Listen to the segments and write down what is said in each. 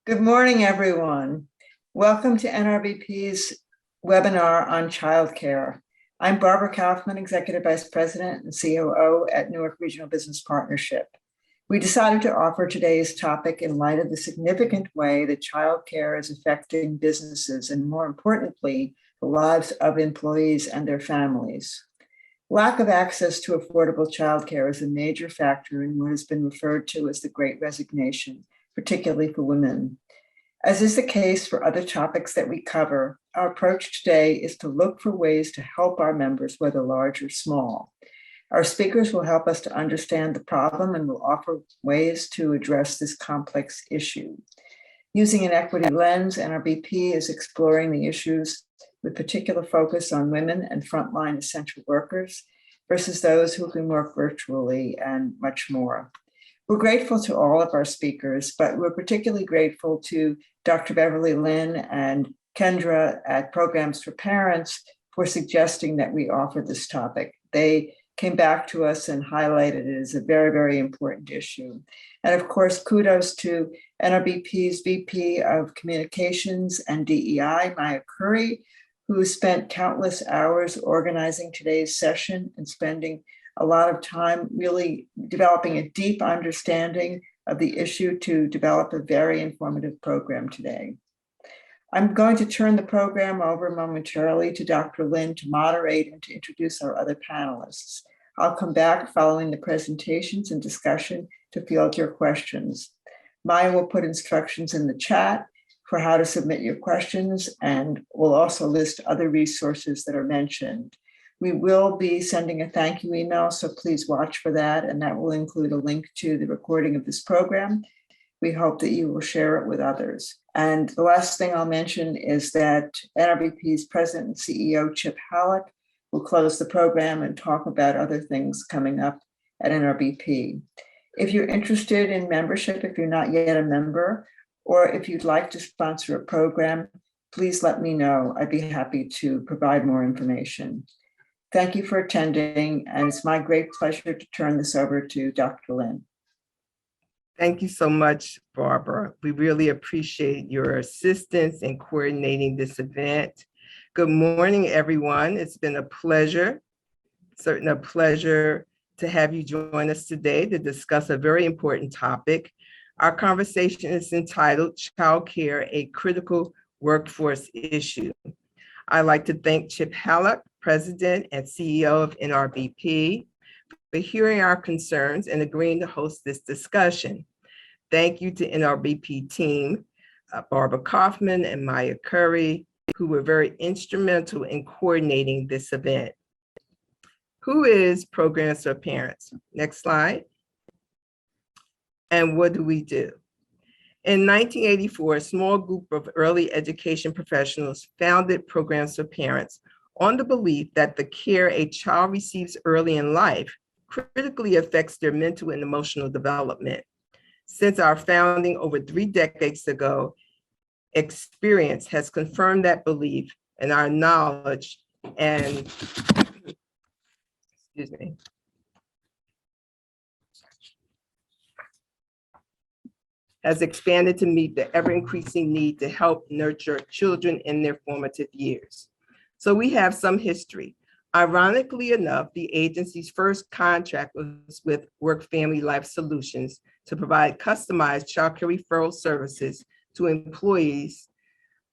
Good morning, everyone. Welcome to NRBP's webinar on childcare. I'm Barbara Kaufman, Executive Vice President and COO at Newark Regional Business Partnership. We decided to offer today's topic in light of the significant way that childcare is affecting businesses and, more importantly, the lives of employees and their families. Lack of access to affordable childcare is a major factor in what has been referred to as the Great Resignation, particularly for women. As is the case for other topics that we cover, our approach today is to look for ways to help our members, whether large or small. Our speakers will help us to understand the problem and will offer ways to address this complex issue. Using an equity lens, NRBP is exploring the issues with particular focus on women and frontline essential workers versus those who can work virtually and much more. We're grateful to all of our speakers, but we're particularly grateful to Dr. Beverly Lin and Kendra at Programs for Parents for suggesting that we offer this topic. They came back to us and highlighted it as a very, very important issue. And of course, kudos to NRBP's VP of Communications and DEI, Maya Curry, who spent countless hours organizing today's session and spending a lot of time really developing a deep understanding of the issue to develop a very informative program today. I'm going to turn the program over momentarily to Dr. Lin to moderate and to introduce our other panelists. I'll come back following the presentations and discussion to field your questions. Maya will put instructions in the chat for how to submit your questions, and we'll also list other resources that are mentioned. We will be sending a thank you email, so please watch for that, and that will include a link to the recording of this program. We hope that you will share it with others. And the last thing I'll mention is that NRBP's President and CEO, Chip Halleck, will close the program and talk about other things coming up at NRBP. If you're interested in membership, if you're not yet a member, or if you'd like to sponsor a program, please let me know. I'd be happy to provide more information. Thank you for attending, and it's my great pleasure to turn this over to Dr. Lin. Thank you so much, Barbara. We really appreciate your assistance in coordinating this event. Good morning, everyone. It's been a pleasure, certainly a pleasure to have you join us today to discuss a very important topic. Our conversation is entitled Childcare, a Critical Workforce Issue. I'd like to thank Chip Halleck, President and CEO of NRBP, for hearing our concerns and agreeing to host this discussion. Thank you to NRBP team, Barbara Kaufman and Maya Curry, who were very instrumental in coordinating this event. Who is Programs for Parents? Next slide. And what do we do? In 1984, a small group of early education professionals founded Programs for Parents on the belief that the care a child receives early in life critically affects their mental and emotional development. Since our founding over 3 decades ago, experience has confirmed that belief, and our knowledge and, has expanded to meet the ever-increasing need to help nurture children in their formative years. So we have some history. Ironically enough, the agency's first contract was with Work Family Life Solutions to provide customized childcare referral services to employees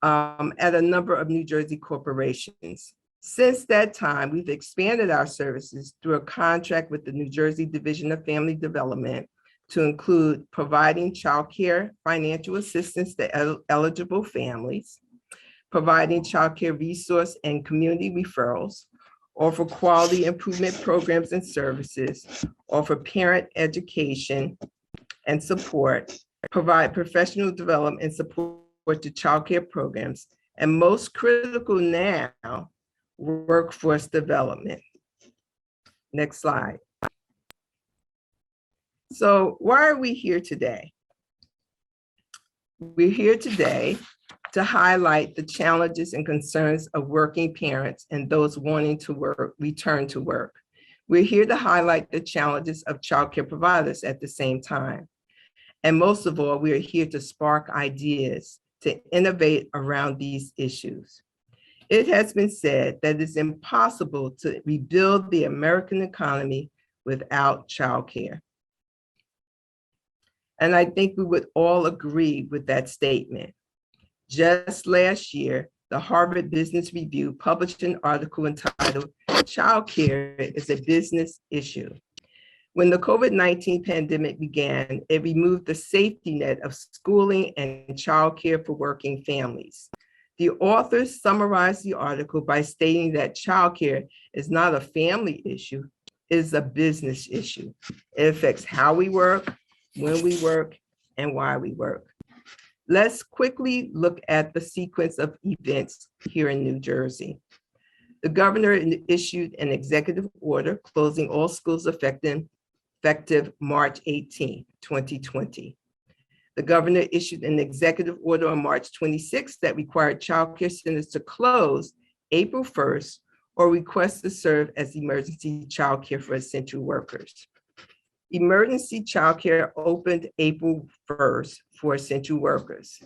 at a number of New Jersey corporations. Since that time, we've expanded our services through a contract with the New Jersey Division of Family Development to include providing childcare financial assistance to eligible families, providing childcare resource and community referrals, offer quality improvement programs and services, offer parent education and support, provide professional development and support to childcare programs, and most critical now, workforce development. Next slide. So why are we here today? We're here today to highlight the challenges and concerns of working parents and those wanting to return to work. We're here to highlight the challenges of childcare providers at the same time. And most of all, we are here to spark ideas to innovate around these issues. It has been said that it's impossible to rebuild the American economy without childcare. And I think we would all agree with that statement. Just last year, the Harvard Business Review published an article entitled "Childcare is a Business Issue." When the COVID-19 pandemic began, it removed the safety net of schooling and childcare for working families. The authors summarized the article by stating that childcare is not a family issue, it is a business issue. It affects how we work, when we work, and why we work. Let's quickly look at the sequence of events here in New Jersey. The governor issued an executive order closing all schools effective March 18, 2020. The governor issued an executive order on March 26 that required childcare centers to close April 1st or request to serve as emergency childcare for essential workers. Emergency childcare opened April 1st for essential workers.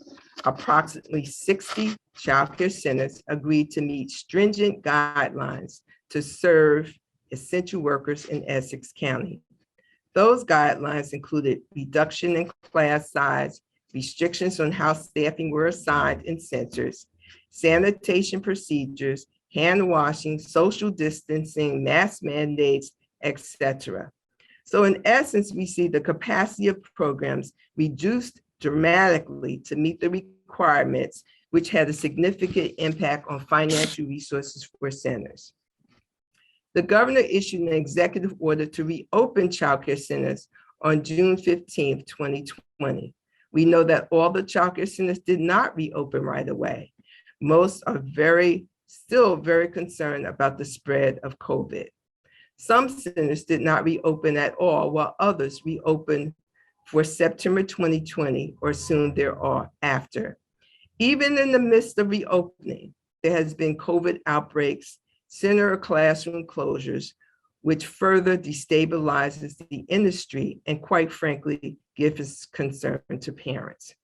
Approximately 60 childcare centers agreed to meet stringent guidelines to serve essential workers in Essex County. Those guidelines included reduction in class size, restrictions on how staffing were assigned in centers, sanitation procedures, hand washing, social distancing, mask mandates, etc. So in essence, we see the capacity of programs reduced dramatically to meet the requirements, which had a significant impact on financial resources for centers. The governor issued an executive order to reopen childcare centers on June 15, 2020. We know that all the childcare centers did not reopen right away. Most are still very concerned about the spread of COVID. Some centers did not reopen at all, while others reopened for September 2020 or soon thereafter. Even in the midst of reopening, there has been COVID outbreaks, center or classroom closures, which further destabilizes the industry and quite frankly, gives concern to parents.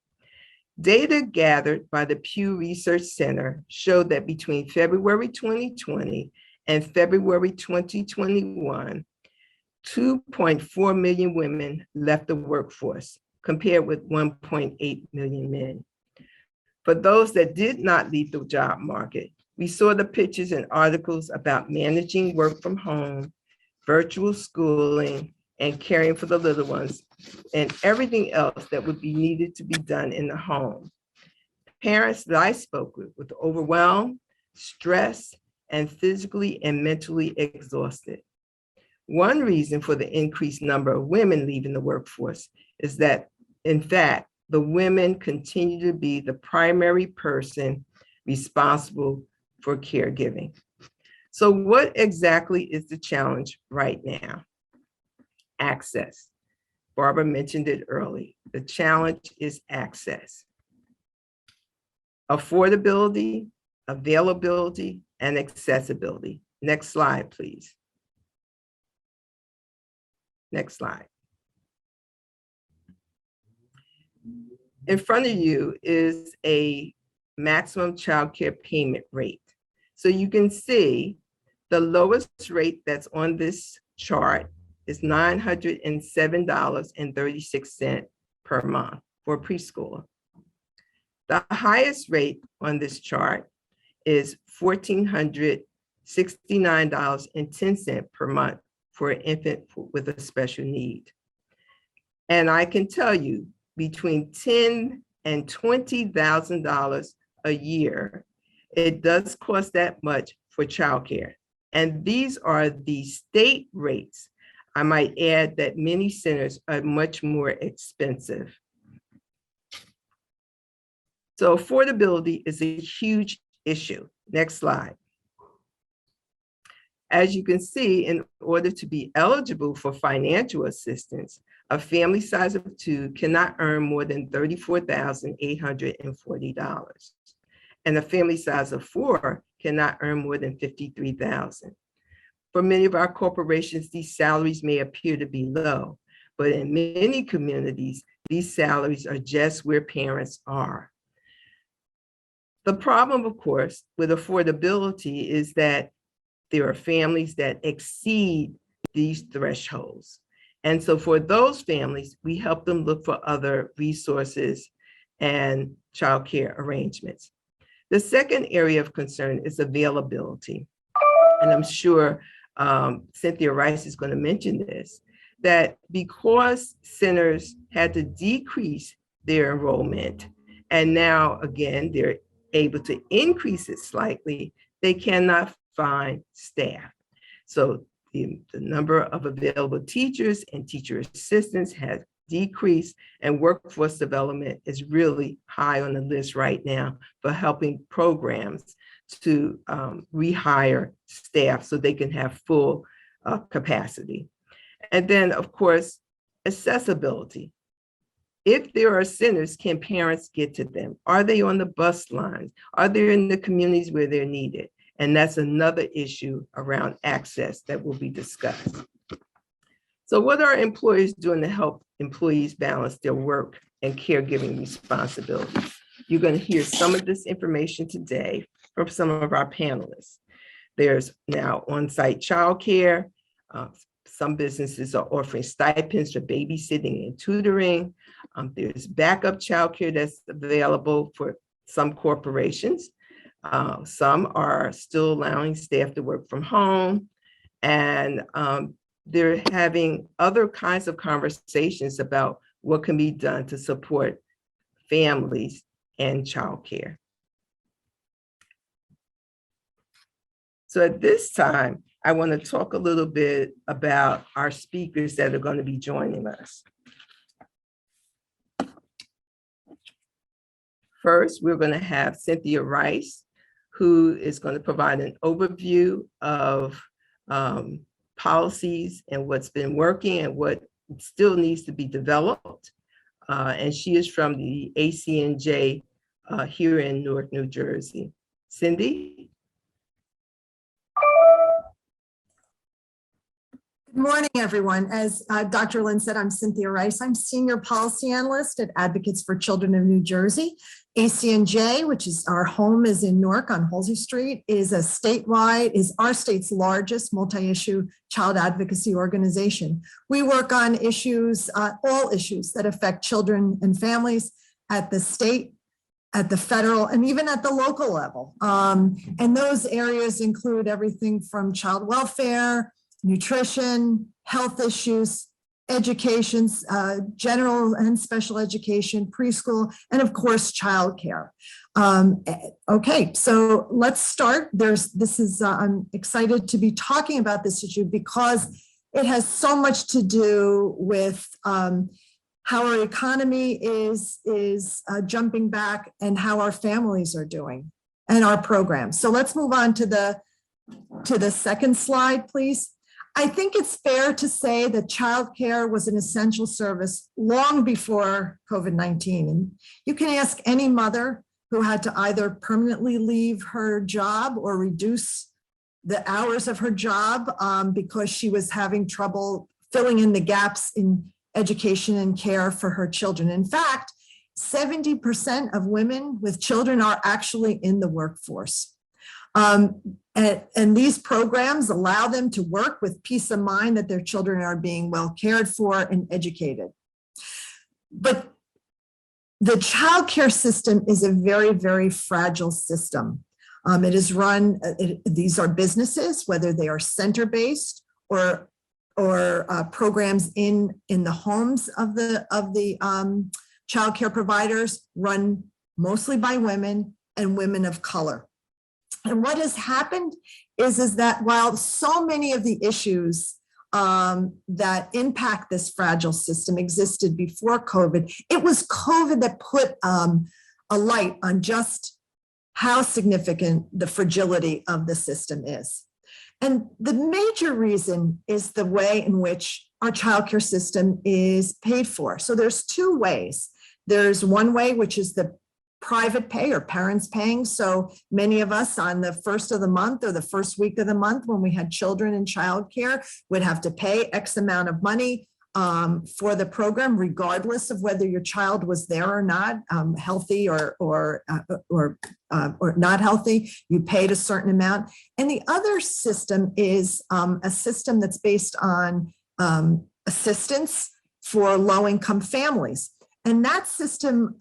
Data gathered by the Pew Research Center showed that between February 2020 and February 2021, 2.4 million women left the workforce, compared with 1.8 million men. For those that did not leave the job market, we saw the pictures and articles about managing work from home, virtual schooling, and caring for the little ones, and everything else that would be needed to be done in the home. Parents that I spoke with overwhelmed, stressed, and physically and mentally exhausted. One reason for the increased number of women leaving the workforce is that, in fact, the women continue to be the primary person responsible for caregiving. So what exactly is the challenge right now? Access. Barbara mentioned it early. The challenge is access. Affordability, availability, and accessibility. Next slide, please. Next slide. In front of you is a maximum child care payment rate. So you can see the lowest rate that's on this chart is $907.36 per month for a preschooler. The highest rate on this chart is $1,469.10 per month for an infant with a special need. And I can tell you, between $10,000 and $20,000 a year, it does cost that much for childcare. And these are the state rates. I might add that many centers are much more expensive. So affordability is a huge issue. Next slide. As you can see, in order to be eligible for financial assistance, a family size of 2 cannot earn more than $34,840. And a family size of 4 cannot earn more than $53,000. For many of our corporations, these salaries may appear to be low, but in many communities, these salaries are just where parents are. The problem, of course, with affordability is that there are families that exceed these thresholds. And so for those families, we help them look for other resources and childcare arrangements. The second area of concern is availability. And I'm sure Cynthia Rice is going to mention this, that because centers had to decrease their enrollment, and now again, they're able to increase it slightly, they cannot find staff. So the number of available teachers and teacher assistants has decreased, and workforce development is really high on the list right now for helping programs to rehire staff so they can have full capacity. And then, of course, accessibility. If there are centers, can parents get to them? Are they on the bus lines? Are they in the communities where they're needed? And that's another issue around access that will be discussed. So what are employers doing to help employees balance their work and caregiving responsibilities? You're going to hear some of this information today from some of our panelists. There's now on-site childcare. Some businesses are offering stipends for babysitting and tutoring. There's backup childcare that's available for some corporations. Some are still allowing staff to work from home, and they're having other kinds of conversations about what can be done to support families and childcare. So at this time, I want to talk a little bit about our speakers that are going to be joining us. First, we're going to have Cynthia Rice, who is going to provide an overview of policies and what's been working and what still needs to be developed. And she is from the ACNJ here in Newark, New Jersey. Cindy? Good morning, everyone. As Dr. Lynn said, I'm Cynthia Rice. I'm Senior Policy Analyst at Advocates for Children of New Jersey. ACNJ, which is our home, is in Newark on Halsey Street, is our state's largest multi-issue child advocacy organization. We work on issues, all issues that affect children and families at the state, at the federal, and even at the local level. And those areas include everything from child welfare, nutrition, health issues, education, general and special education, preschool, and of course, childcare. Okay, so let's start. I'm excited to be talking about this issue because it has so much to do with how our economy is jumping back and how our families are doing and our programs. So let's move on to the second slide, please. I think it's fair to say that childcare was an essential service long before COVID-19. And you can ask any mother who had to either permanently leave her job or reduce the hours of her job because she was having trouble filling in the gaps in education and care for her children. In fact, 70% of women with children are actually in the workforce. And these programs allow them to work with peace of mind that their children are being well cared for and educated. But the child care system is a very, very fragile system. It is run, these are businesses, whether they are center-based or programs in the homes of the child care providers, run mostly by women and women of color. And what has happened is that while so many of the issues that impact this fragile system existed before COVID, it was COVID that put a light on just how significant the fragility of the system is. And the major reason is the way in which our childcare system is paid for. So there's two ways. There's one way, which is the private pay or parents paying. So many of us on the first of the month or the first week of the month when we had children in childcare would have to pay X amount of money for the program, regardless of whether your child was there or not, healthy or not healthy. You paid a certain amount. And the other system is a system that's based on assistance for low-income families. And that system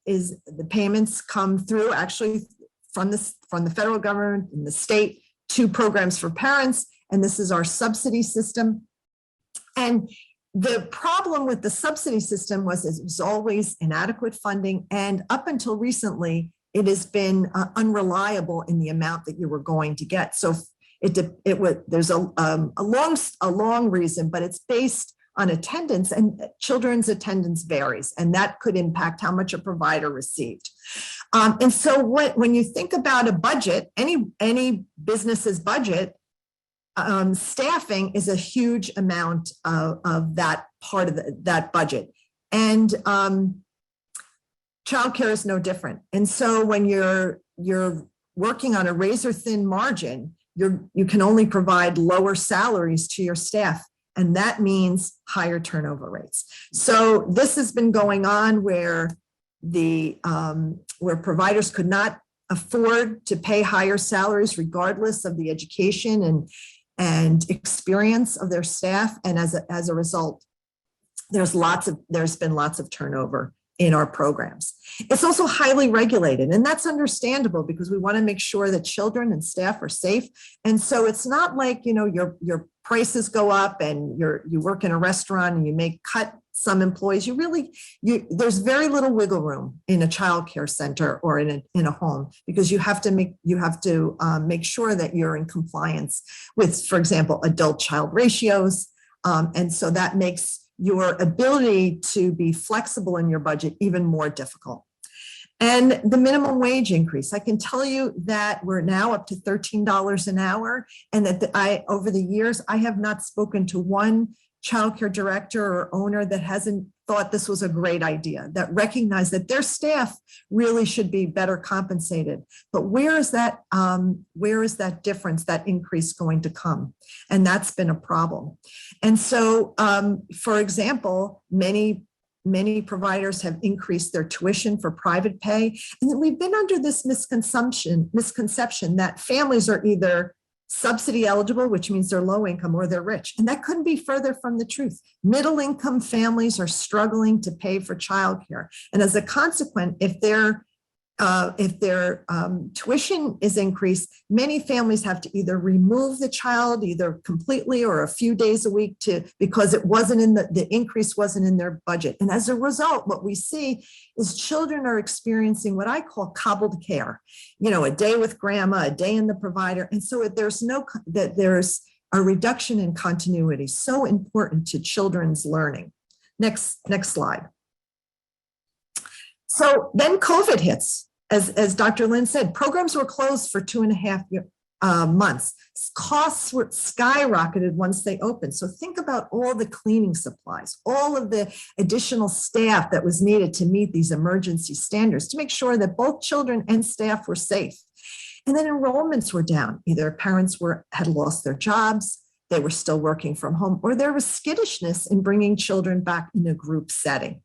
is the payments come through actually from the federal government and the state to programs for parents. And this is our subsidy system. And the problem with the subsidy system was it was always inadequate funding. And up until recently, it has been unreliable in the amount that you were going to get. So there's a long reason, but it's based on attendance, and children's attendance varies, and that could impact how much a provider received. And so when you think about a budget, any business's budget, staffing is a huge amount of that part of that budget. And childcare is no different. And so when you're working on a razor thin margin, you can only provide lower salaries to your staff. And that means higher turnover rates. So this has been going on where where providers could not afford to pay higher salaries regardless of the education and experience of their staff. And as a result, there's been lots of turnover in our programs. It's also highly regulated, and that's understandable because we want to make sure that children and staff are safe. And so it's not like, your prices go up and you work in a restaurant and you may cut some employees. There's very little wiggle room in a childcare center or in a home, because you have to make sure that you're in compliance with, for example, adult-child ratios. And so that makes your ability to be flexible in your budget even more difficult. And the minimum wage increase, I can tell you that we're now up to $13 an hour, and that over the years, I have not spoken to one childcare director or owner that hasn't thought this was a great idea, that recognized that their staff really should be better compensated. But where is that difference, that increase going to come? And that's been a problem. And so, for example, many providers have increased their tuition for private pay. And we've been under this misconception that families are either subsidy eligible, which means they're low income, or they're rich. And that couldn't be further from the truth. Middle income families are struggling to pay for childcare. And as a consequence, if their tuition is increased, many families have to either remove the child either completely or a few days a week because it wasn't in the increase wasn't in their budget. And as a result, what we see is children are experiencing what I call cobbled care, a day with grandma, a day in the provider. And so there's a reduction in continuity, so important to children's learning. Next slide. So then COVID hits. As Dr. Lynn said, programs were closed for 2.5 months. Costs were skyrocketed once they opened. So think about all the cleaning supplies, all of the additional staff that was needed to meet these emergency standards to make sure that both children and staff were safe. And then enrollments were down. Either parents had lost their jobs, they were still working from home, or there was skittishness in bringing children back in a group setting.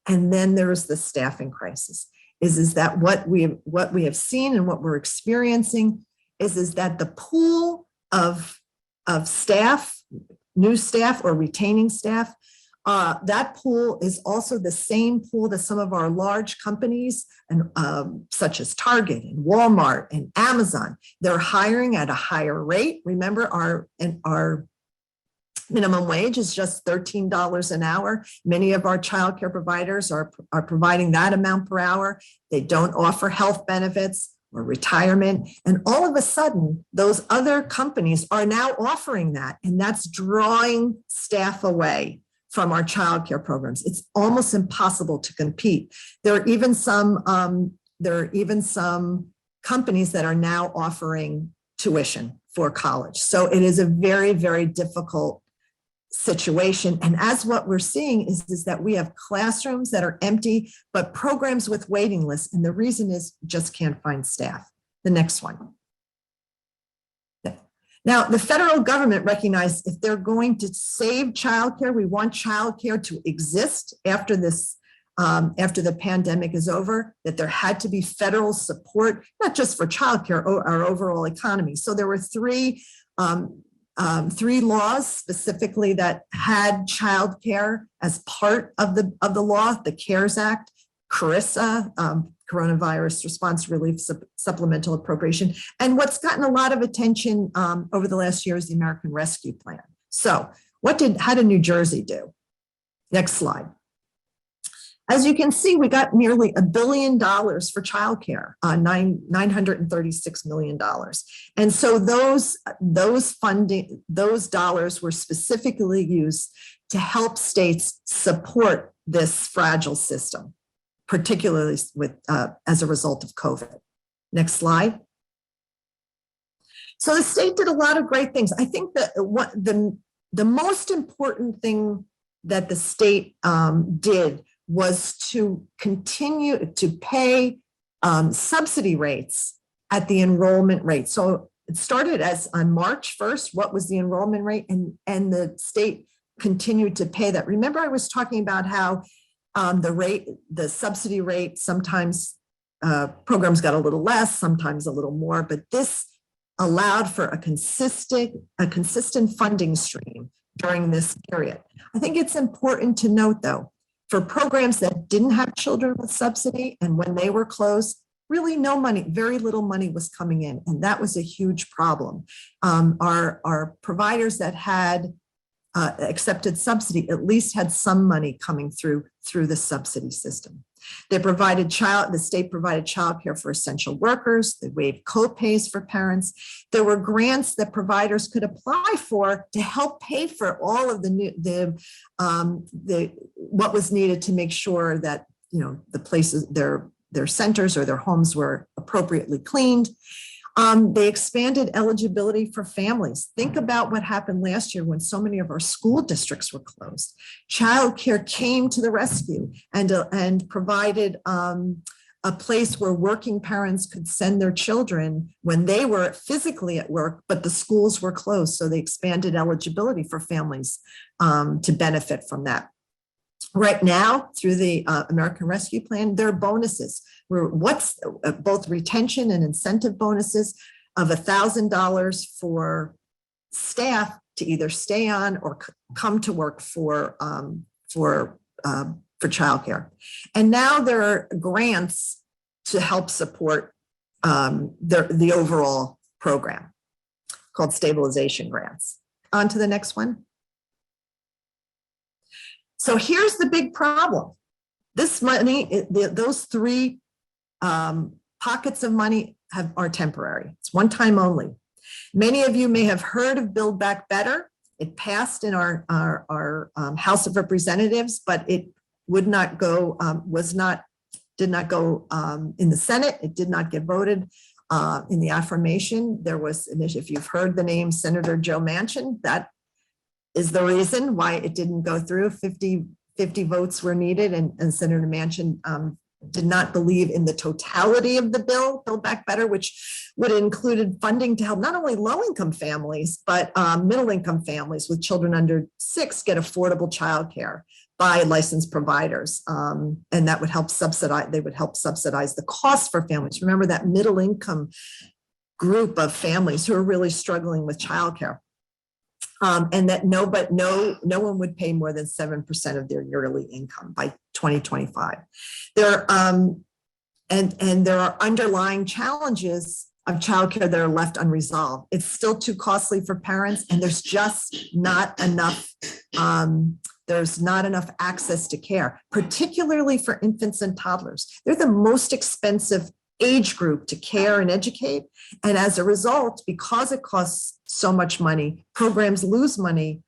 And then there was the staffing crisis. Is that what we have seen and what we're experiencing is that the pool of staff, new staff or retaining staff, that pool is also the same pool that some of our large companies and such as Target and Walmart and Amazon, they're hiring at a higher rate. Remember, our minimum wage is just $13 an hour. Many of our childcare providers are providing that amount per hour. They don't offer health benefits or retirement. And all of a sudden, those other companies are now offering that. And that's drawing staff away from our childcare programs. It's almost impossible to compete. There are even some companies that are now offering tuition for college. So it is a very, very difficult situation. And as what we're seeing is that we have classrooms that are empty, but programs with waiting lists. And the reason is just can't find staff. The next one. Now, the federal government recognized if they're going to save childcare, we want childcare to exist after this, after the pandemic is over, that there had to be federal support, not just for childcare, our overall economy. So there were three laws specifically that had childcare as part of the law: the CARES Act, CRRSA, Coronavirus Response Relief Supplemental Appropriation. And what's gotten a lot of attention over the last year is the American Rescue Plan. So how did New Jersey do? Next slide. As you can see, we got nearly $1 billion for childcare, $936 million. And so those dollars were specifically used to help states support this fragile system, particularly as a result of COVID. Next slide. So the state did a lot of great things. I think that the most important thing that the state did was to continue to pay subsidy rates at the enrollment rate. So it started as on March 1st, what was the enrollment rate? And the state continued to pay that. Remember, I was talking about how the subsidy rate, sometimes programs got a little less, sometimes a little more, but this allowed for a consistent funding stream during this period. I think it's important to note, though, for programs that didn't have children with subsidy, and when they were closed, really no money, very little money was coming in, and that was a huge problem. Our providers that had accepted subsidy at least had some money coming through the subsidy system. The state provided childcare for essential workers. They waived co-pays for parents. There were grants that providers could apply for to help pay for all of what was needed to make sure that the places, their centers or their homes were appropriately cleaned. They expanded eligibility for families. Think about what happened last year when so many of our school districts were closed. Childcare came to the rescue and provided a place where working parents could send their children when they were physically at work, but the schools were closed. So they expanded eligibility for families to benefit from that. Right now, through the American Rescue Plan, there are bonuses. What's both retention and incentive bonuses of $1,000 for staff to either stay on or come to work for childcare. And now there are grants to help support the overall program called stabilization grants. On to the next one. So here's the big problem. This money, those three pockets of money are temporary. It's one time only. Many of you may have heard of Build Back Better. It passed in our House of Representatives, but it would not go, did not go in the Senate. It did not get voted in the affirmation. There was, if you've heard the name Senator Joe Manchin, that is the reason why it didn't go through. 50 votes were needed, and Senator Manchin did not believe in the totality of the bill, Build Back Better, which would have included funding to help not only low-income families, but middle-income families with children under 6 get affordable childcare by licensed providers. And that would help subsidize, they would help subsidize the cost for families. Remember that middle-income group of families who are really struggling with childcare. And that no one would pay more than 7% of their yearly income by 2025. There are underlying challenges of childcare that are left unresolved. It's still too costly for parents, and there's just not enough. There's not enough access to care, particularly for infants and toddlers. They're the most expensive age group to care and educate. And as a result, because it costs so much money, programs lose money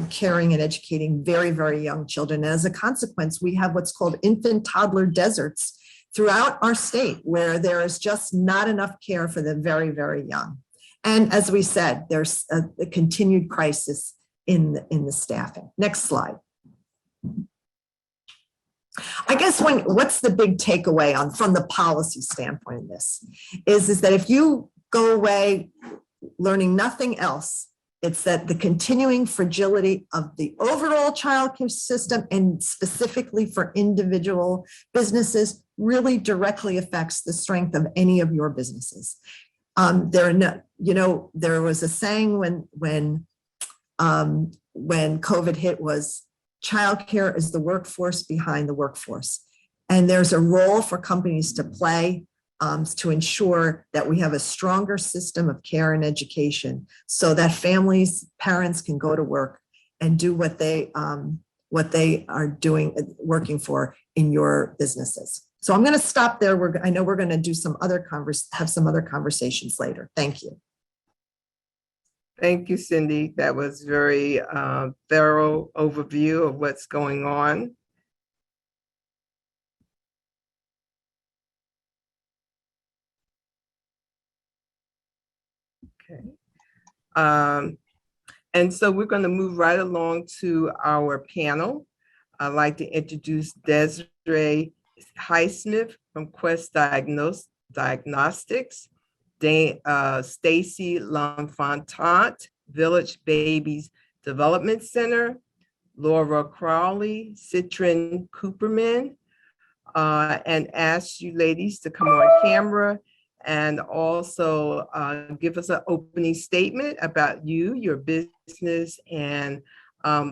caring and educating very, very young children. And as a consequence, we have what's called infant toddler deserts throughout our state, where there is just not enough care for the very, very young. And as we said, there's a continued crisis in the staffing. Next slide. I guess what's the big takeaway from the policy standpoint of this is that if you go away learning nothing else, it's that the continuing fragility of the overall childcare system and specifically for individual businesses really directly affects the strength of any of your businesses. There was a saying when COVID hit was childcare is the workforce behind the workforce. And there's a role for companies to play to ensure that we have a stronger system of care and education so that families, parents can go to work and do what they are doing, working for in your businesses. So I'm going to stop there. I know we're going to do have some other conversations later. Thank you. Thank you, Cindy. That was very thorough overview of what's going on. Okay. And so we're going to move right along to our panel. I'd like to introduce Desiree Highsmith from Quest Diagnostics, Stacy L'Enfant, Village Babies Development Center, Laura Crowley, Citrin Cooperman, and ask you ladies to come on camera and also give us an opening statement about you, your business, and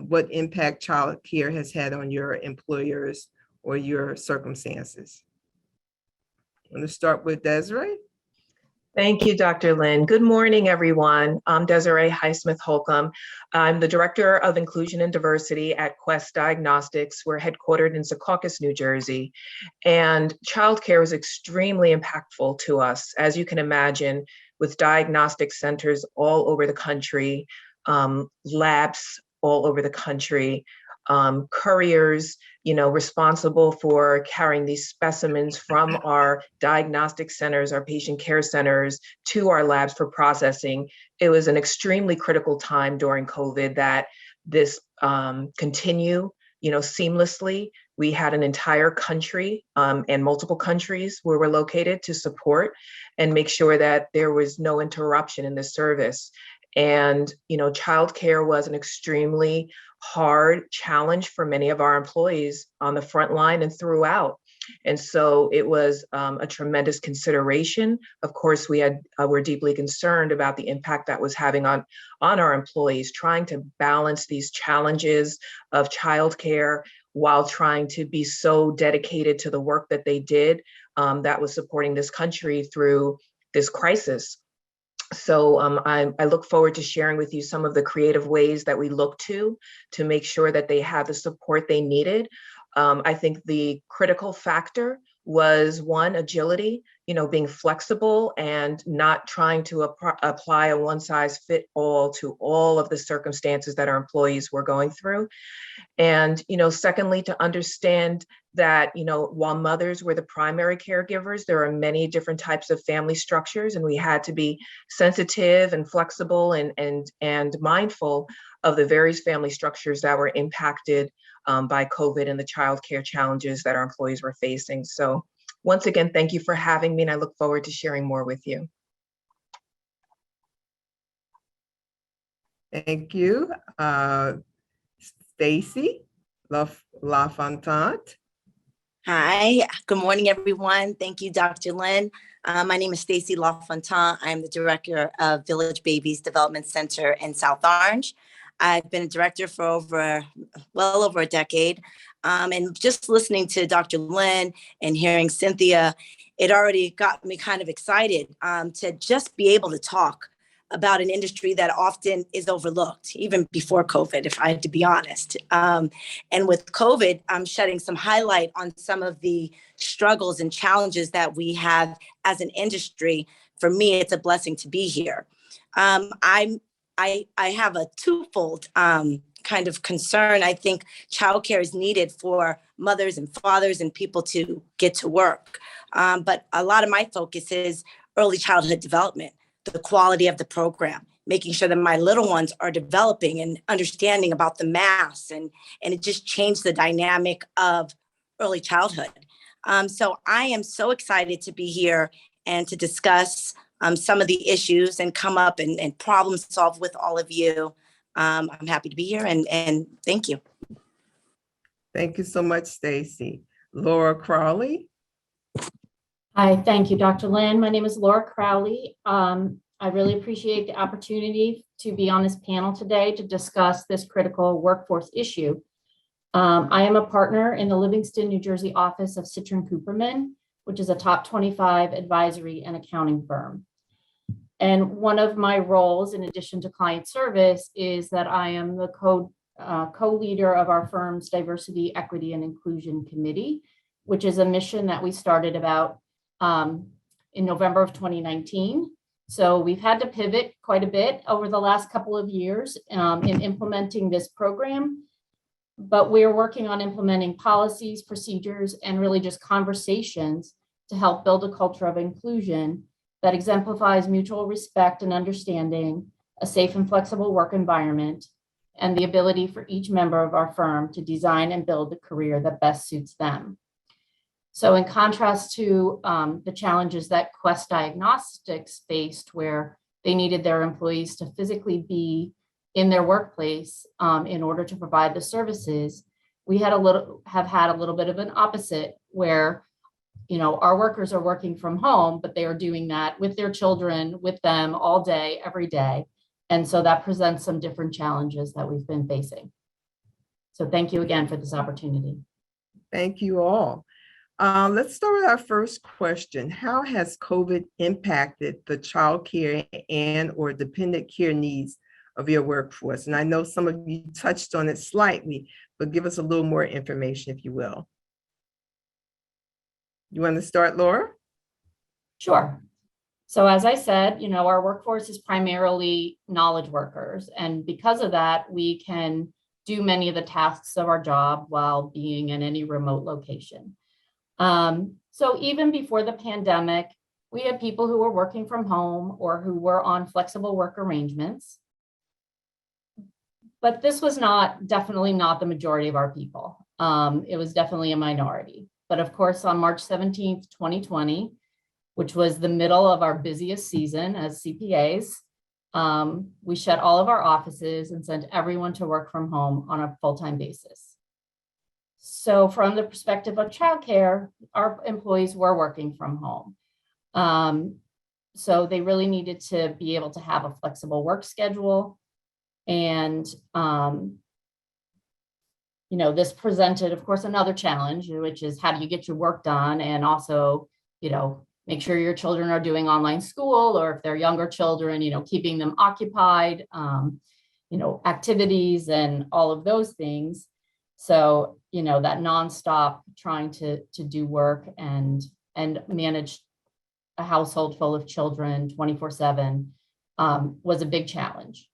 what impact child care has had on your employers or your circumstances. I'm going to start with Desiree. Thank you, Dr. Lynn. Good morning, everyone. I'm Desiree Highsmith Holcomb. I'm the Director of Inclusion and Diversity at Quest Diagnostics. We're headquartered in Secaucus, New Jersey. And childcare is extremely impactful to us, as you can imagine, with diagnostic centers all over the country, labs all over the country, couriers, responsible for carrying these specimens from our diagnostic centers, our patient care centers, to our labs for processing. It was an extremely critical time during COVID that this continue, seamlessly. We had an entire country and multiple countries where we're located to support and make sure that there was no interruption in the service. And, childcare was an extremely hard challenge for many of our employees on the front line and throughout. And so it was a tremendous consideration. Of course, we're deeply concerned about the impact that was having on our employees, trying to balance these challenges of childcare while trying to be so dedicated to the work that they did that was supporting this country through this crisis. So I look forward to sharing with you some of the creative ways that we look to make sure that they have the support they needed. I think the critical factor was one, agility, being flexible and not trying to apply a one size fit all to all of the circumstances that our employees were going through. And, secondly, to understand that, while mothers were the primary caregivers, there are many different types of family structures, and we had to be sensitive and flexible and mindful of the various family structures that were impacted by COVID and the childcare challenges that our employees were facing. So once again, thank you for having me, and I look forward to sharing more with you. Thank you. Stacy L'Enfant. Hi, good morning, everyone. Thank you, Dr. Lynn. My name is Stacy L'Enfant. I'm the director of Village Babies Development Center in South Orange. I've been a director for well over a decade. And just listening to Dr. Lynn and hearing Cynthia, it already got me kind of excited to just be able to talk about an industry that often is overlooked, even before COVID, if I had to be honest. And with COVID, I'm shedding some highlight on some of the struggles and challenges that we have as an industry. For me, it's a blessing to be here. I have a twofold kind of concern. I think childcare is needed for mothers and fathers and people to get to work. But a lot of my focus is early childhood development, the quality of the program, making sure that my little ones are developing and understanding about the mass, and it just changed the dynamic of early childhood. So I am so excited to be here and to discuss some of the issues and come up and problem solve with all of you. I'm happy to be here and thank you. Thank you so much, Stacy. Laura Crowley. Hi, thank you, Dr. Lynn. My name is Laura Crowley. I really appreciate the opportunity to be on this panel today to discuss this critical workforce issue. I am a partner in the Livingston, New Jersey office of Citrin Cooperman, which is a top 25 advisory and accounting firm. And one of my roles, in addition to client service, is that I am the co-leader of our firm's Diversity, Equity, and Inclusion Committee, which is a mission that we started about in November of 2019. So we've had to pivot quite a bit over the last couple of years in implementing this program, but we're working on implementing policies, procedures, and really just conversations to help build a culture of inclusion that exemplifies mutual respect and understanding, a safe and flexible work environment, and the ability for each member of our firm to design and build the career that best suits them. So in contrast to the challenges that Quest Diagnostics faced, where they needed their employees to physically be in their workplace in order to provide the services, we have had a little bit of an opposite where, you know, our workers are working from home, but they are doing that with their children, with them all day, every day. And so that presents some different challenges that we've been facing. So thank you again for this opportunity. Thank you all. Let's start with our first question. How has COVID impacted the child care and or dependent care needs of your workforce? And I know some of you touched on it slightly, but give us a little more information, if you will. You want to start, Laura? Sure. So as I said, you know, our workforce is primarily knowledge workers. And because of that, we can do many of the tasks of our job while being in any remote location. So even before the pandemic, we had people who were working from home or who were on flexible work arrangements. But this was definitely not the majority of our people. It was definitely a minority. But of course, on March 17th, 2020, which was the middle of our busiest season as CPAs, we shut all of our offices and sent everyone to work from home on a full-time basis. So from the perspective of childcare, our employees were working from home. So they really needed to be able to have a flexible work schedule. And, you know, this presented, of course, another challenge, which is how do you get your work done? And also, you know, make sure your children are doing online school, or if they're younger children, you know, keeping them occupied, you know, activities and all of those things. So, you know, that nonstop trying to do work and manage a household full of children 24/7 was a big challenge.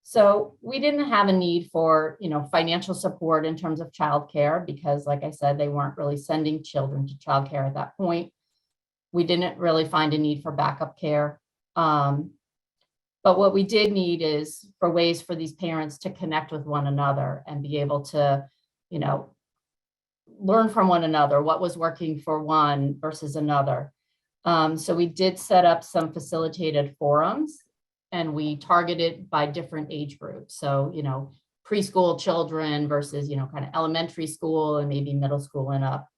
So we didn't have a need for, you know, financial support in terms of childcare because, like I said, they weren't really sending children to childcare at that point. We didn't really find a need for backup care. But what we did need is for ways for these parents to connect with one another and be able to, you know, learn from one another, what was working for one versus another. So we did set up some facilitated forums, and we targeted by different age groups. So, you know, preschool children versus, you know, kind of elementary school and maybe middle school and up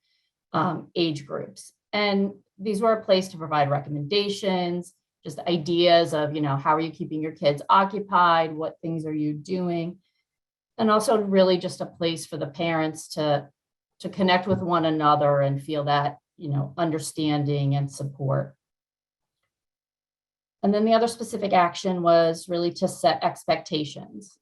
age groups. And these were a place to provide recommendations, just ideas of, you know, how are you keeping your kids occupied? What things are you doing? And also really just a place for the parents to connect with one another and feel that, you know, understanding and support. And then the other specific action was really to set expectations.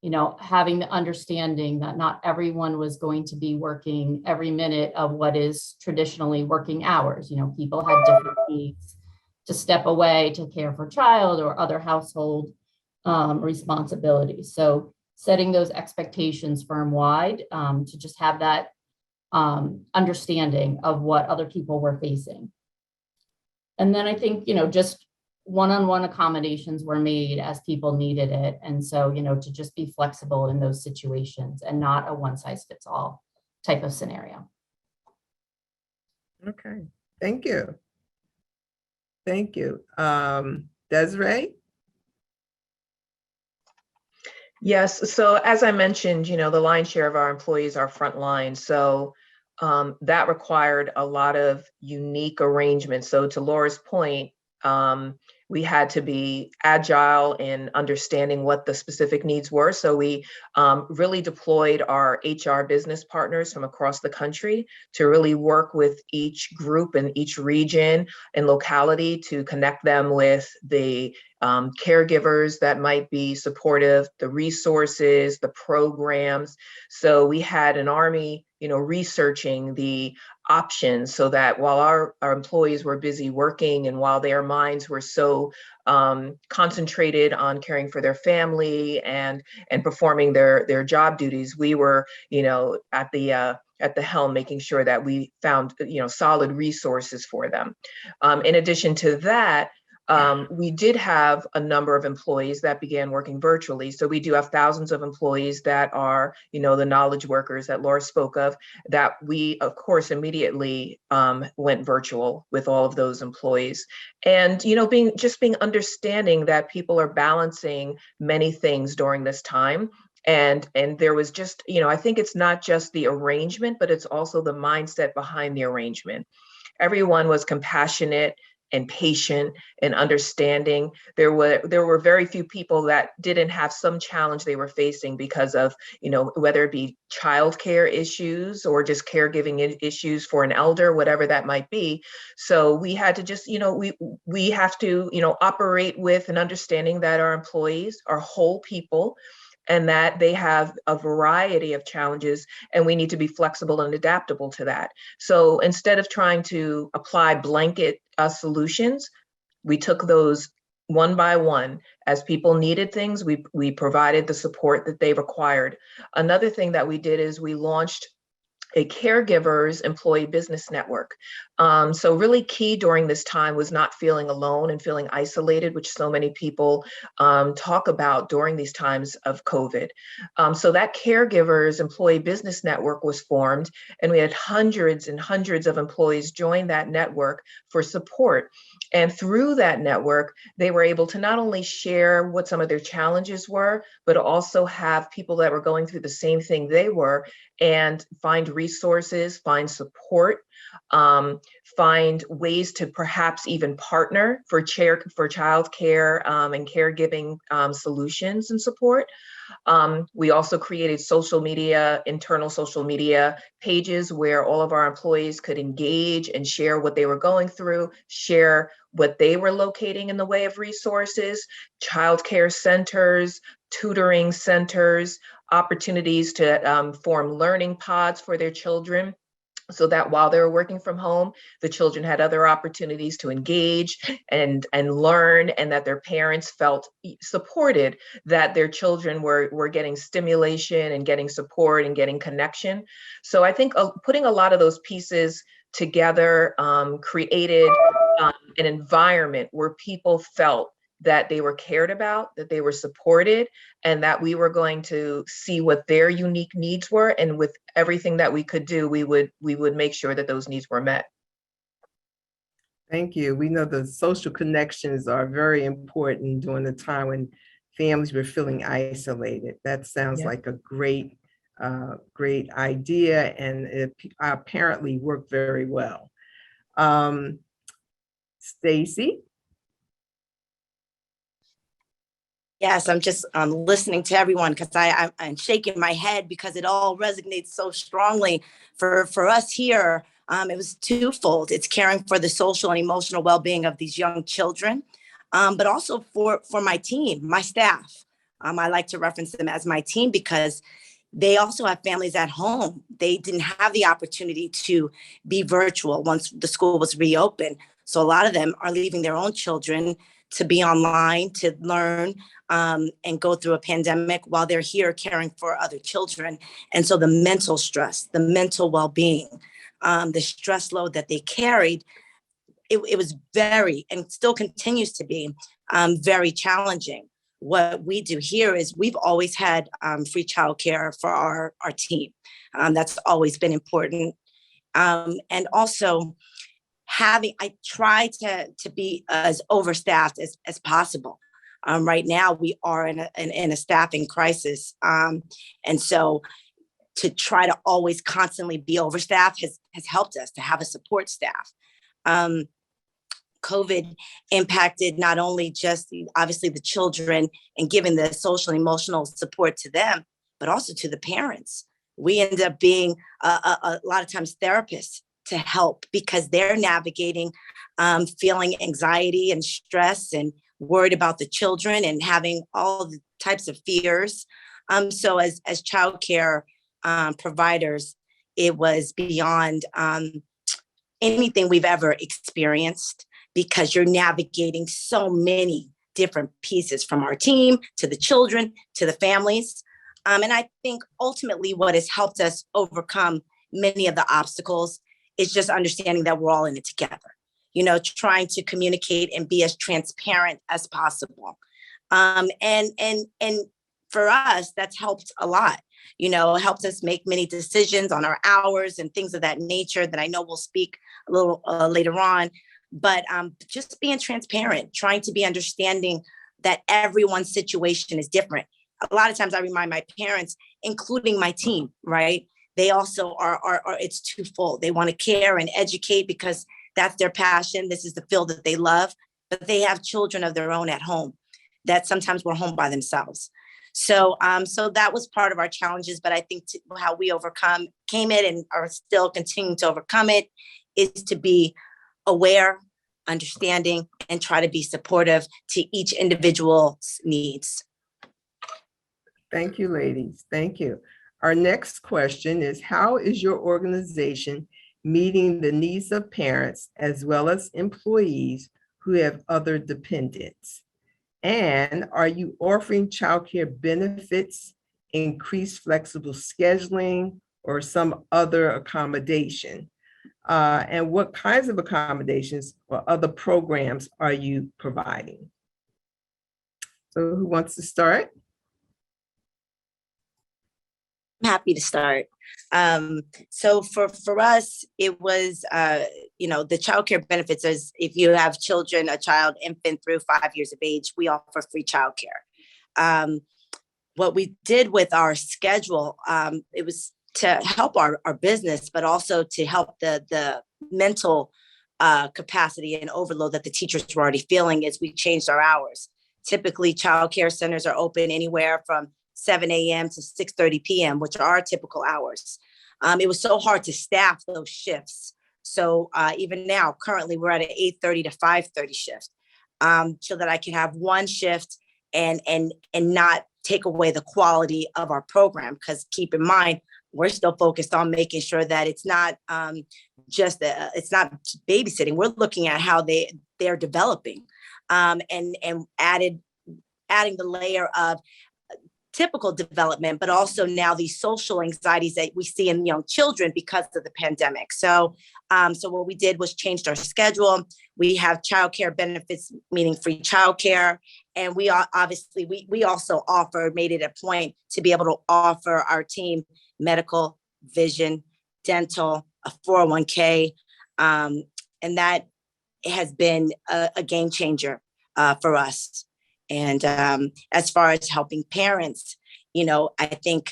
You know, having the understanding that not everyone was going to be working every minute of what is traditionally working hours. You know, people had different needs to step away to care for child or other household responsibilities. So setting those expectations firm-wide to just have that understanding of what other people were facing. And then I think, you know, just one-on-one accommodations were made as people needed it. And so, you know, to just be flexible in those situations and not a one-size-fits-all type of scenario. Okay, thank you. Thank you. Desiree? Yes, so as I mentioned, the lion's share of our employees are frontline. So that required a lot of unique arrangements. So to Laura's point, we had to be agile in understanding what the specific needs were. So we really deployed our HR business partners from across the country to really work with each group and each region and locality to connect them with the caregivers that might be supportive, the resources, the programs. So we had an army, researching the options so that while our employees were busy working and while their minds were so concentrated on caring for their family and performing their job duties, we were, at the helm, making sure that we found, solid resources for them. In addition to that, we did have a number of employees that began working virtually. So we do have thousands of employees that are, the knowledge workers that Laura spoke of, that we, of course, immediately went virtual with all of those employees. And, being understanding that people are balancing many things during this time. And there was just, I think it's not just the arrangement, but it's also the mindset behind the arrangement. Everyone was compassionate and patient and understanding. There were very few people that didn't have some challenge they were facing because of, whether it be childcare issues or just caregiving issues for an elder, whatever that might be. So we had to just, we have to, operate with an understanding that our employees are whole people and that they have a variety of challenges, and we need to be flexible and adaptable to that. So instead of trying to apply blanket solutions, we took those one by one. As people needed things, we provided the support that they required. Another thing that we did is we launched a caregivers employee business network. So really key during this time was not feeling alone and feeling isolated, which so many people talk about during these times of COVID. So that caregivers employee business network was formed, and we had hundreds and hundreds of employees join that network for support. And through that network, they were able to not only share what some of their challenges were, but also have people that were going through the same thing they were and find resources, find support, find ways to perhaps even partner for childcare and caregiving solutions and support. We also created internal social media pages where all of our employees could engage and share what they were going through, share what they were locating in the way of resources, childcare centers, tutoring centers, opportunities to form learning pods for their children, so that while they were working from home, the children had other opportunities to engage and learn, and that their parents felt supported, that their children were getting stimulation and getting support and getting connection. So I think putting a lot of those pieces together created an environment where people felt that they were cared about, that they were supported, and that we were going to see what their unique needs were. And with everything that we could do, we would make sure that those needs were met. Thank you. We know the social connections are very important during the time when families were feeling isolated. That sounds like a great idea, and it apparently worked very well. Stacy? Yes, I'm just listening to everyone because I'm shaking my head because it all resonates so strongly. For us here, it was twofold. It's caring for the social and emotional well-being of these young children, but also for my team, my staff. I like to reference them as my team because they also have families at home. They didn't have the opportunity to be virtual once the school was reopened. So a lot of them are leaving their own children to be online, to learn and go through a pandemic while they're here caring for other children. And so the mental stress, the mental well-being, the stress load that they carried, it was very, and still continues to be, very challenging. What we do here is we've always had free childcare for our team. That's always been important. And also I try to be as overstaffed as possible. Right now we are in a staffing crisis. And so to try to always constantly be overstaffed has helped us to have a support staff. COVID impacted not only just obviously the children and giving the social and emotional support to them, but also to the parents. We end up being a lot of times therapists to help because they're navigating feeling anxiety and stress and worried about the children and having all the types of fears. So as childcare providers, it was beyond anything we've ever experienced because you're navigating so many different pieces from our team to the children to the families. And I think ultimately what has helped us overcome many of the obstacles is just understanding that we're all in it together, you know, trying to communicate and be as transparent as possible. And for us, that's helped a lot. You know, it helps us make many decisions on our hours and things of that nature that I know we'll speak a little later on. But just being transparent, trying to be understanding that everyone's situation is different. A lot of times I remind my parents, including my team, right? They also are it's twofold. They want to care and educate because that's their passion. This is the field that they love, but they have children of their own at home that sometimes were home by themselves. So that was part of our challenges, but I think how we came it and are still continuing to overcome it is to be aware, understanding, and try to be supportive to each individual's needs. Thank you, ladies. Thank you. Our next question is, how is your organization meeting the needs of parents as well as employees who have other dependents? And are you offering childcare benefits, increased flexible scheduling, or some other accommodation? And what kinds of accommodations or other programs are you providing? So who wants to start? I'm happy to start. So for us, it was, the childcare benefits is if you have children, a child, infant through 5 years of age, we offer free childcare. What we did with our schedule, it was to help our business, but also to help the mental capacity and overload that the teachers were already feeling as we changed our hours. Typically, childcare centers are open anywhere from 7 a.m. to 6:30 p.m., which are our typical hours. It was so hard to staff those shifts. So even now, currently, we're at an 8:30 to 5:30 shift, so that I can have one shift and not take away the quality of our program. Because keep in mind, we're still focused on making sure that it's not it's not babysitting. We're looking at how they're developing, and adding the layer of typical development, but also now these social anxieties that we see in young children because of the pandemic. So what we did was changed our schedule. We have childcare benefits, meaning free childcare. And we are obviously, we also made it a point to be able to offer our team medical, vision, dental, a 401k. And that has been a game changer for us. And as far as helping parents, I think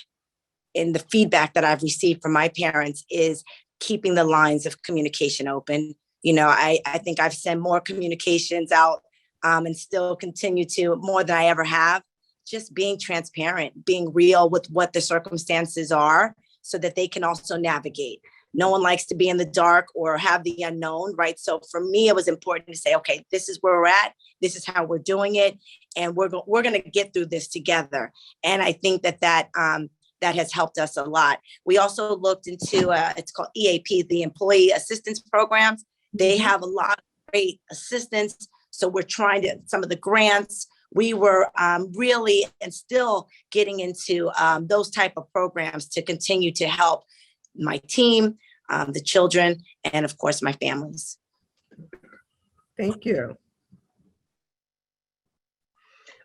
in the feedback that I've received from my parents is keeping the lines of communication open. I think I've sent more communications out and still continue to more than I ever have, just being transparent, being real with what the circumstances are so that they can also navigate. No one likes to be in the dark or have the unknown, right? So for me, it was important to say, okay, this is where we're at. This is how we're doing it. And we're going to get through this together. And I think that has helped us a lot. We also looked into, it's called EAP, the Employee Assistance Programs. They have a lot of great assistance. So we're trying to, some of the grants, we were really and still getting into those type of programs to continue to help my team, the children, and of course, my families. Thank you.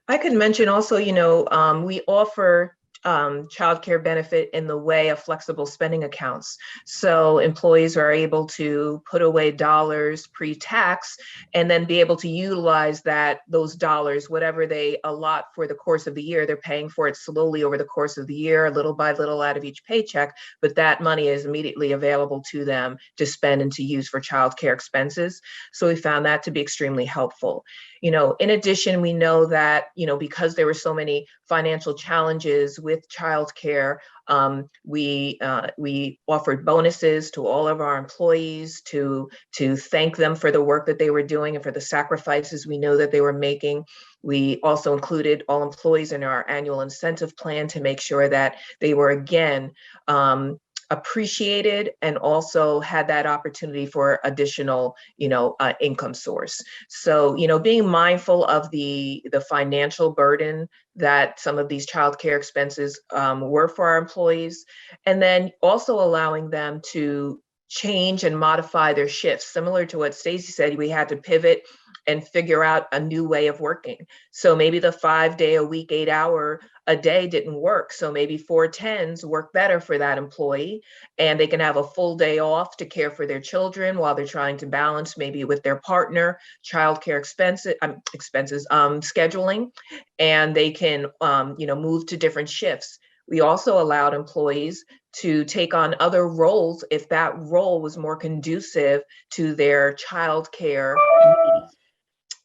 I could mention also, we offer childcare benefit in the way of flexible spending accounts. So employees are able to put away dollars pre-tax and then be able to utilize those dollars, whatever they allot for the course of the year. They're paying for it slowly over the course of the year, little by little out of each paycheck, but that money is immediately available to them to spend and to use for childcare expenses. So we found that to be extremely helpful. In addition, we know that, because there were so many financial challenges with childcare, we offered bonuses to all of our employees to thank them for the work that they were doing and for the sacrifices we know that they were making. We also included all employees in our annual incentive plan to make sure that they were, again, appreciated and also had that opportunity for additional, income source. So, being mindful of the financial burden that some of these childcare expenses were for our employees, and then also allowing them to change and modify their shifts. Similar to what Stacey said, we had to pivot and figure out a new way of working. So maybe the 5-day-a-week, 8-hour-a-day didn't work. So maybe 4-10s work better for that employee, and they can have a full day off to care for their children while they're trying to balance maybe with their partner, childcare expenses, scheduling, and they can, move to different shifts. We also allowed employees to take on other roles if that role was more conducive to their childcare needs.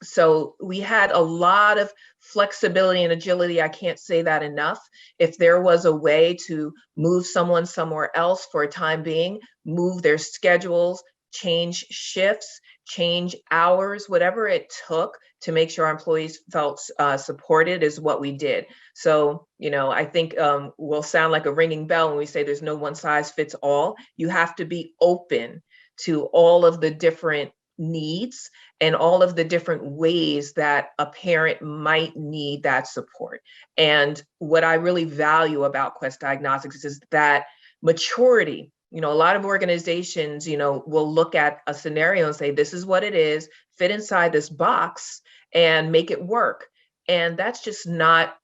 So we had a lot of flexibility and agility. I can't say that enough. If there was a way to move someone somewhere else for a time being, move their schedules, change shifts, change hours, whatever it took to make sure our employees felt supported is what we did. So, I think we'll sound like a ringing bell when we say there's no one size fits all. You have to be open to all of the different needs and all of the different ways that a parent might need that support. And what I really value about Quest Diagnostics is that maturity. A lot of organizations, will look at a scenario and say, this is what it is, fit inside this box and make it work. And that's not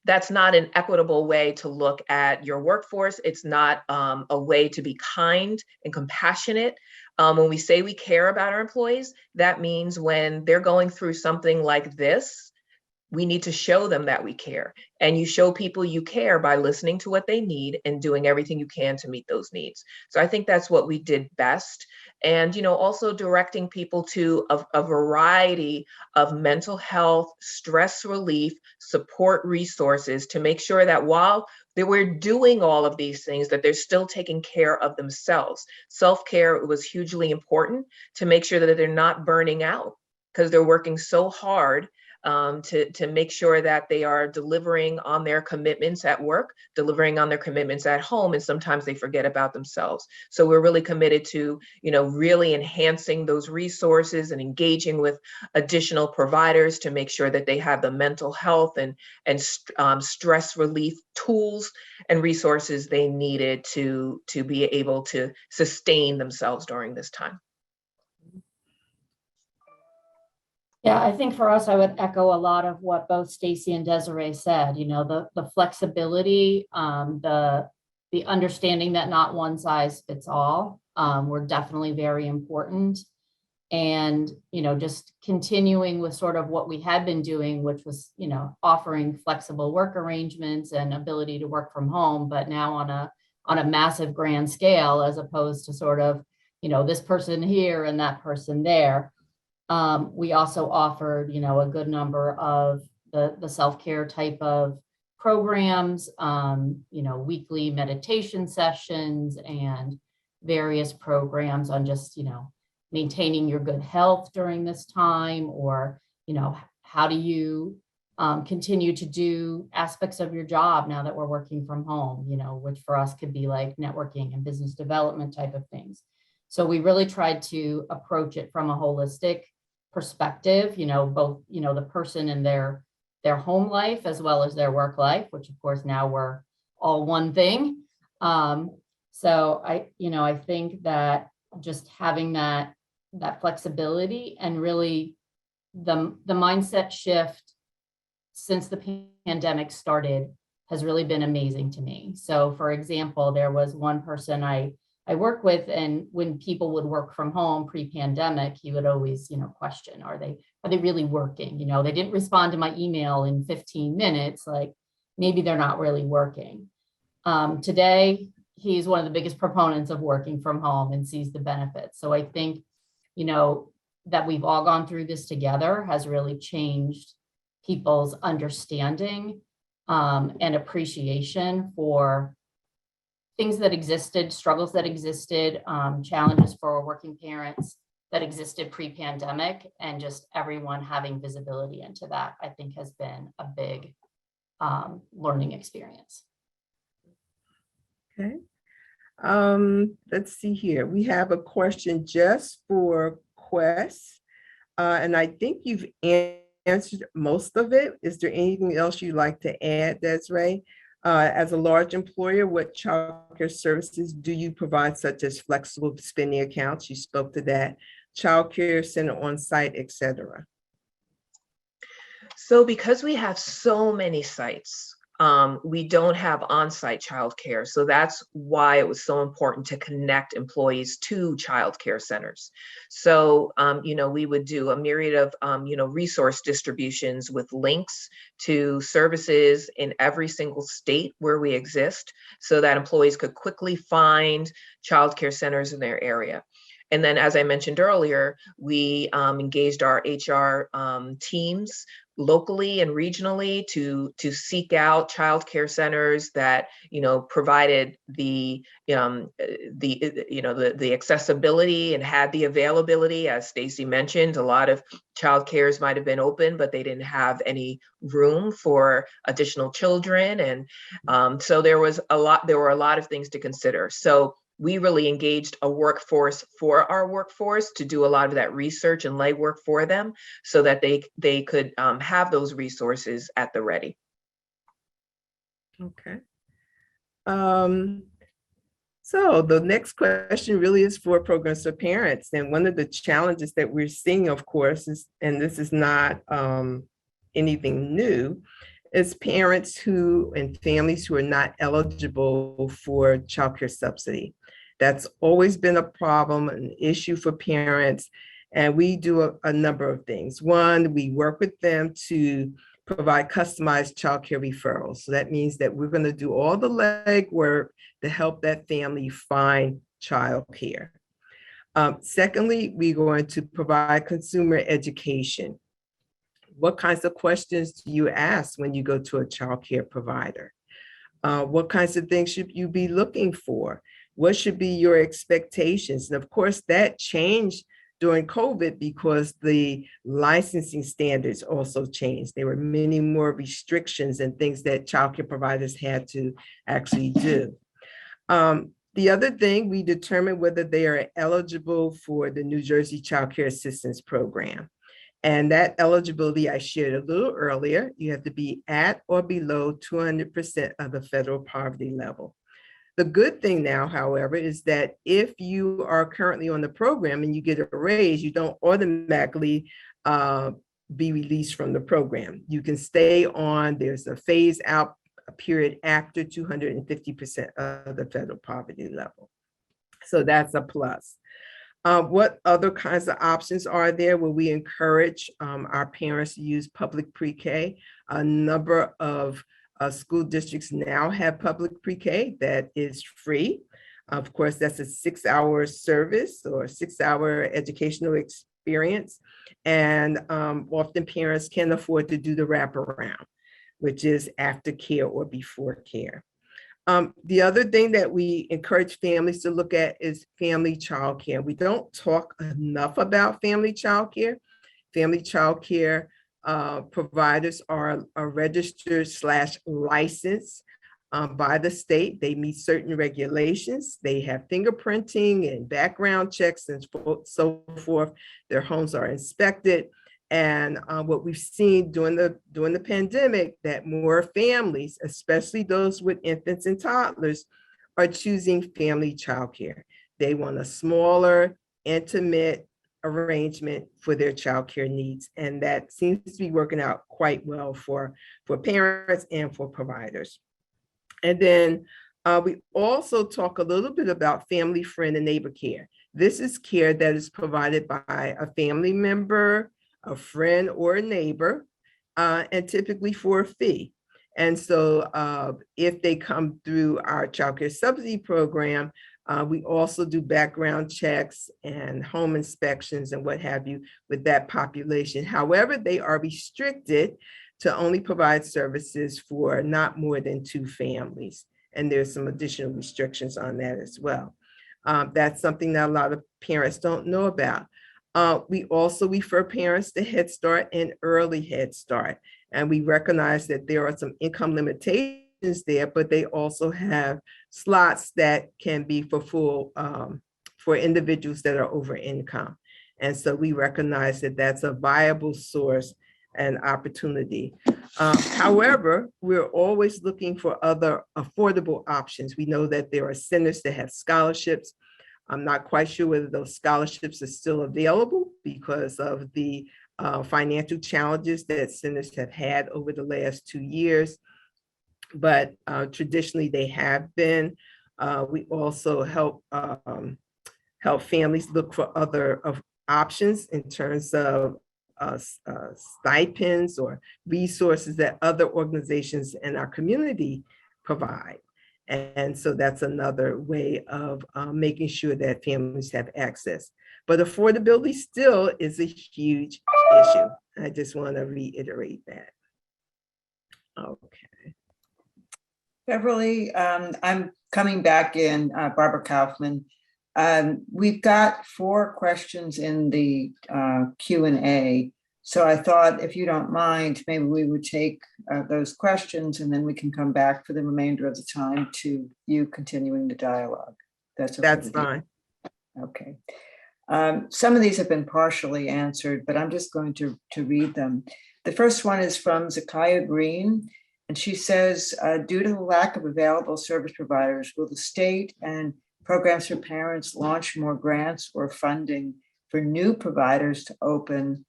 an equitable way to look at your workforce. It's not a way to be kind and compassionate. When we say we care about our employees, that means when they're going through something like this, we need to show them that we care. And you show people you care by listening to what they need and doing everything you can to meet those needs. So I think that's what we did best. And, also directing people to a variety of mental health, stress relief, support resources to make sure that while we're doing all of these things, that they're still taking care of themselves. Self-care was hugely important to make sure that they're not burning out because they're working so hard to make sure that they are delivering on their commitments at work, delivering on their commitments at home, and sometimes they forget about themselves. So we're really committed to, really enhancing those resources and engaging with additional providers to make sure that they have the mental health and stress relief tools and resources they needed to be able to sustain themselves during this time. Yeah, I think for us, I would echo a lot of what both Stacey and Desiree said, the flexibility, the understanding that not one size fits all, were definitely very important. And, just continuing with sort of what we had been doing, which was, offering flexible work arrangements and ability to work from home, but now on a massive grand scale, as opposed to sort of, this person here and that person there. We also offered, a good number of the self-care type of programs, weekly meditation sessions and various programs on just, maintaining your good health during this time, or, how do you continue to do aspects of your job now that we're working from home, which for us could be like networking and business development type of things. So we really tried to approach it from a holistic perspective, both, the person in their home life as well as their work life, which of course now we're all one thing. So I think that just having that flexibility and really the mindset shift since the pandemic started has really been amazing to me. So for example, there was one person I work with, and when people would work from home pre-pandemic, he would always, question, are they really working? They didn't respond to my email in 15 minutes, like maybe they're not really working. Today, he's one of the biggest proponents of working from home and sees the benefits. So I think, that we've all gone through this together has really changed people's understanding and appreciation for things that existed, struggles that existed, challenges for working parents that existed pre-pandemic, and just everyone having visibility into that, I think has been a big learning experience. Okay. Let's see here. We have a question just for Quest. And I think you've answered most of it. Is there anything else you'd like to add, Desiree? As a large employer, what childcare services do you provide, such as flexible spending accounts? You spoke to that, childcare center on site, etc. So because we have so many sites, we don't have on-site childcare. So that's why it was so important to connect employees to childcare centers. So, we would do a myriad of, resource distributions with links to services in every single state where we exist, so that employees could quickly find childcare centers in their area. And then, as I mentioned earlier, we engaged our HR teams locally and regionally to seek out childcare centers that provided the accessibility and had the availability. As Stacy mentioned, a lot of childcares might have been open, but they didn't have any room for additional children, and so there were a lot of things to consider. So we really engaged a workforce for our workforce to do a lot of that research and legwork for them, so that they could have those resources at the ready. Okay. So the next question really is for programs for parents. And one of the challenges that we're seeing, of course, is, and this is not anything new, is parents and families who are not eligible for childcare subsidy. That's always been a problem, an issue for parents. And we do a number of things. One, we work with them to provide customized childcare referrals. So that means that we're going to do all the legwork to help that family find childcare. Secondly, we're going to provide consumer education. What kinds of questions do you ask when you go to a childcare provider? What kinds of things should you be looking for? What should be your expectations? And of course, that changed during COVID because the licensing standards also changed. There were many more restrictions and things that childcare providers had to actually do. The other thing, we determined whether they are eligible for the New Jersey Child Care Assistance Program. And that eligibility I shared a little earlier. You have to be at or below 200% of the federal poverty level. The good thing now, however, is that if you are currently on the program and you get a raise, you don't automatically be released from the program. You can stay on. There's a phase out period after 250% of the federal poverty level. So that's a plus. What other kinds of options are there? Well, we encourage our parents to use public pre-K. A number of school districts now have public pre-K that is free. Of course, that's a 6-hour service or 6-hour educational experience. And often parents can afford to do the wraparound, which is after care or before care. The other thing that we encourage families to look at is family childcare. We don't talk enough about family childcare. Family childcare providers are registered / licensed by the state. They meet certain regulations. They have fingerprinting and background checks and so forth. Their homes are inspected. And what we've seen during the pandemic, that more families, especially those with infants and toddlers, are choosing family childcare. They want a smaller, intimate arrangement for their childcare needs. And that seems to be working out quite well for parents and for providers. And then we also talk a little bit about family, friend, and neighbor care. This is care that is provided by a family member, a friend, or a neighbor, and typically for a fee. And so if they come through our child care subsidy program, we also do background checks and home inspections and what have you with that population. However, they are restricted to only provide services for not more than 2 families. And there's some additional restrictions on that as well. That's something that a lot of parents don't know about. We also refer parents to Head Start and Early Head Start. And we recognize that there are some income limitations there, but they also have slots that can be for full, for individuals that are over income. And so we recognize that that's a viable source and opportunity. However, we're always looking for other affordable options. We know that there are centers that have scholarships. I'm not quite sure whether those scholarships are still available because of the financial challenges that centers have had over the last 2 years, but traditionally they have been. We also help families look for other options in terms of stipends or resources that other organizations in our community provide. And so that's another way of making sure that families have access. But affordability still is a huge issue. I just want to reiterate that. Okay. Beverly, I'm coming back in, Barbara Kaufman. We've got 4 questions in the Q&A. So I thought, if you don't mind, maybe we would take those questions and then we can come back for the remainder of the time to you continuing the dialogue. That's okay. That's fine. Okay. Some of these have been partially answered, but I'm just going to read them. The first one is from Zakiah Green, and she says, due to the lack of available service providers, will the state and Programs for Parents launch more grants or funding for new providers to open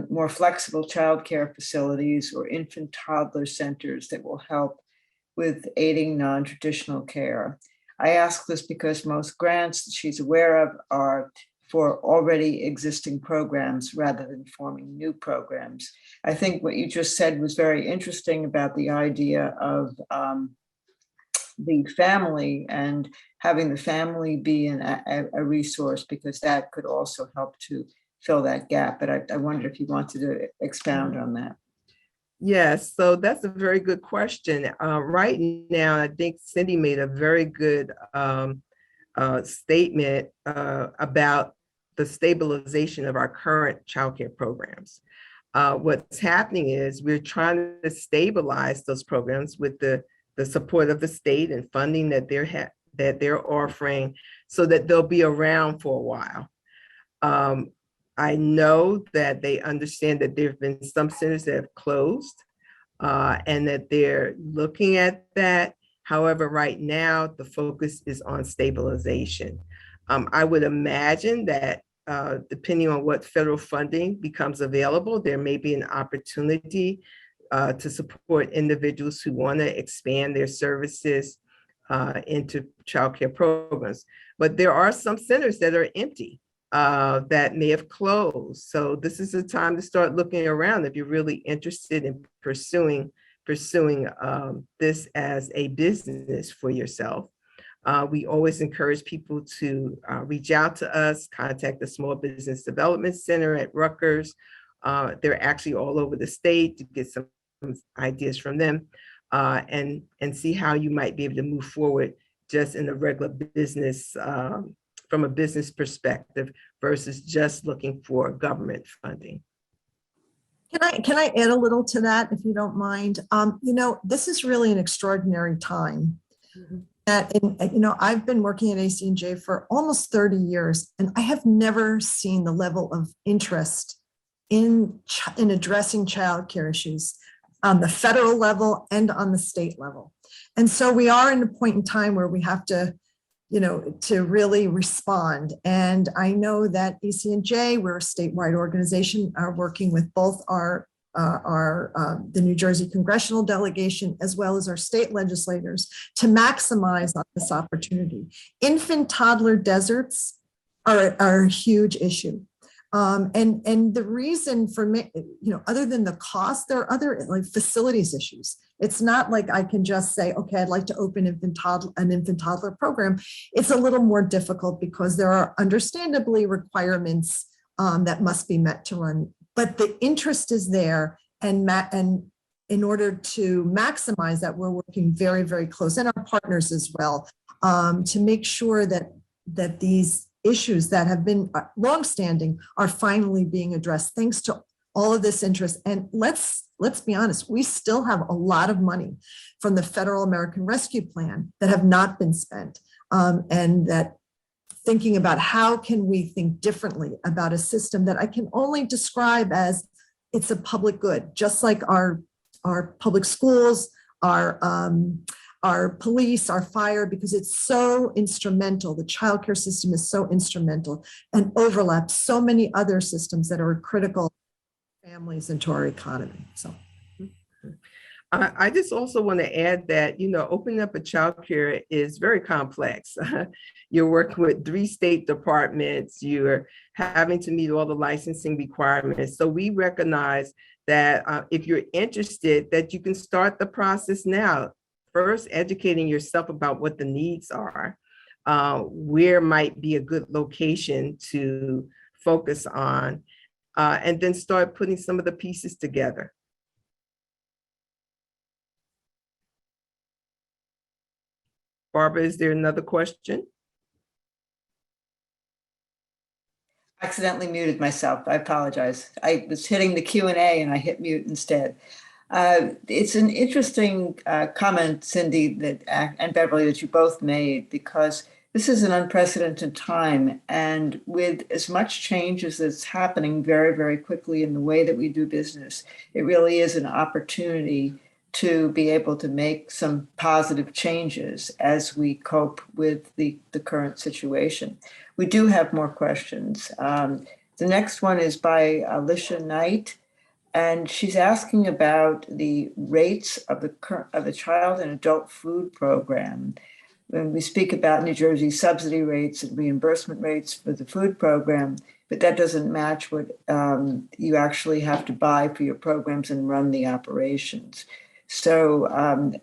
more flexible childcare facilities or infant toddler centers that will help with aiding non-traditional care? I ask this because most grants that she's aware of are for already existing programs rather than forming new programs. I think what you just said was very interesting about the idea of the family and having the family be a resource, because that could also help to fill that gap. But I wondered if you wanted to expound on that. Yes, so that's a very good question. Right now, I think Cindy made a very good statement about the stabilization of our current childcare programs. What's happening is we're trying to stabilize those programs with the support of the state and funding that they're offering, so that they'll be around for a while. I know that they understand that there have been some centers that have closed and that they're looking at that. However, right now, the focus is on stabilization. I would imagine that depending on what federal funding becomes available, there may be an opportunity to support individuals who want to expand their services into childcare programs. But there are some centers that are empty that may have closed. So this is a time to start looking around if you're really interested in pursuing this as a business for yourself. We always encourage people to reach out to us, contact the Small Business Development Center at Rutgers. They're actually all over the state, to get some ideas from them and see how you might be able to move forward just in a regular business, from a business perspective versus just looking for government funding. Can I add a little to that, if you don't mind? This is really an extraordinary time. I've been working at AC&J for almost 30 years, and I have never seen the level of interest in addressing childcare issues on the federal level and on the state level. And so we are in a point in time where we have to really respond. And I know that AC&J, we're a statewide organization, are working with both our the New Jersey congressional delegation, as well as our state legislators, to maximize on this opportunity. Infant toddler deserts are a huge issue. And the reason for me, other than the cost, there are other like facilities issues. It's not like I can just say, okay, I'd like to open an infant toddler program. It's a little more difficult because there are understandably requirements that must be met to run, but the interest is there. And in order to maximize that, we're working very, very close, and our partners as well, to make sure that these issues that have been longstanding are finally being addressed thanks to all of this interest. And let's be honest, we still have a lot of money from the Federal American Rescue Plan that have not been spent, and that thinking about how can we think differently about a system that I can only describe as it's a public good, just like our public schools, our police, our fire, because it's so instrumental. The childcare system is so instrumental and overlaps so many other systems that are critical to families and to our economy. So. I just also want to add that, opening up a childcare is very complex. You're working with 3 state departments, you're having to meet all the licensing requirements. So we recognize that if you're interested, that you can start the process now. First, educating yourself about what the needs are, where might be a good location to focus on, and then start putting some of the pieces together. Barbara, is there another question? Accidentally muted myself. I apologize. I was hitting the Q&A and I hit mute instead. It's an interesting comment, Cindy, and Beverly, that you both made, because this is an unprecedented time. And with as much change as that's happening very, very quickly in the way that we do business, it really is an opportunity to be able to make some positive changes as we cope with the current situation. We do have more questions. The next one is by Alicia Knight, and she's asking about the rates of the child and adult food program. When we speak about New Jersey subsidy rates and reimbursement rates for the food program, but that doesn't match what you actually have to buy for your programs and run the operations. So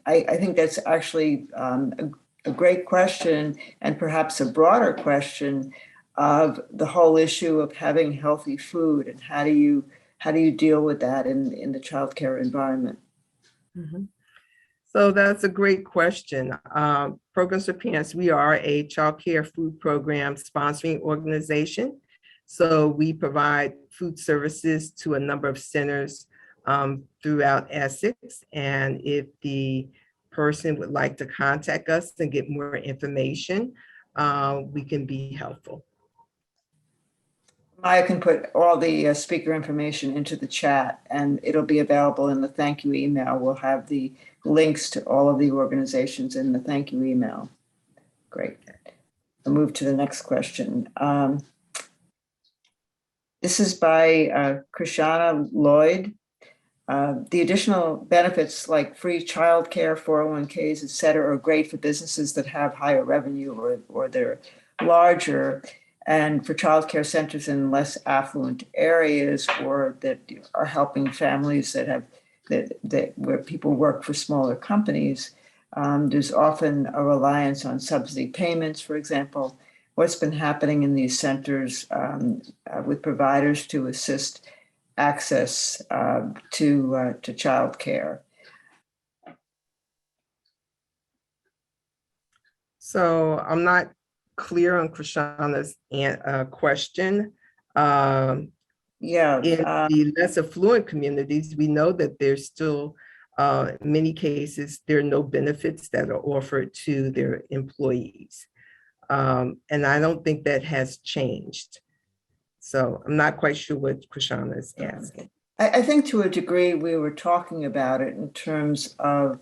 I think that's actually a great question, and perhaps a broader question of the whole issue of having healthy food, and how do you deal with that in the childcare environment? Mm-hmm. So that's a great question. Programs for Parents, we are a childcare food program sponsoring organization. So we provide food services to a number of centers throughout Essex. And if the person would like to contact us and get more information, we can be helpful. Maya can put all the speaker information into the chat, and it'll be available in the thank you email. We'll have the links to all of the organizations in the thank you email. Great. I'll move to the next question. This is by Krishana Lloyd. The additional benefits like free childcare, 401ks, et cetera, are great for businesses that have higher revenue or they're larger, and for childcare centers in less affluent areas, or that are helping families that have where people work for smaller companies. There's often a reliance on subsidy payments, for example. What's been happening in these centers with providers to assist access to childcare? So I'm not clear on Krishana's question. In the less affluent communities, we know that there's still, in many cases, there are no benefits that are offered to their employees. And I don't think that has changed. So I'm not quite sure what Krishana is asking. I think to a degree we were talking about it in terms of,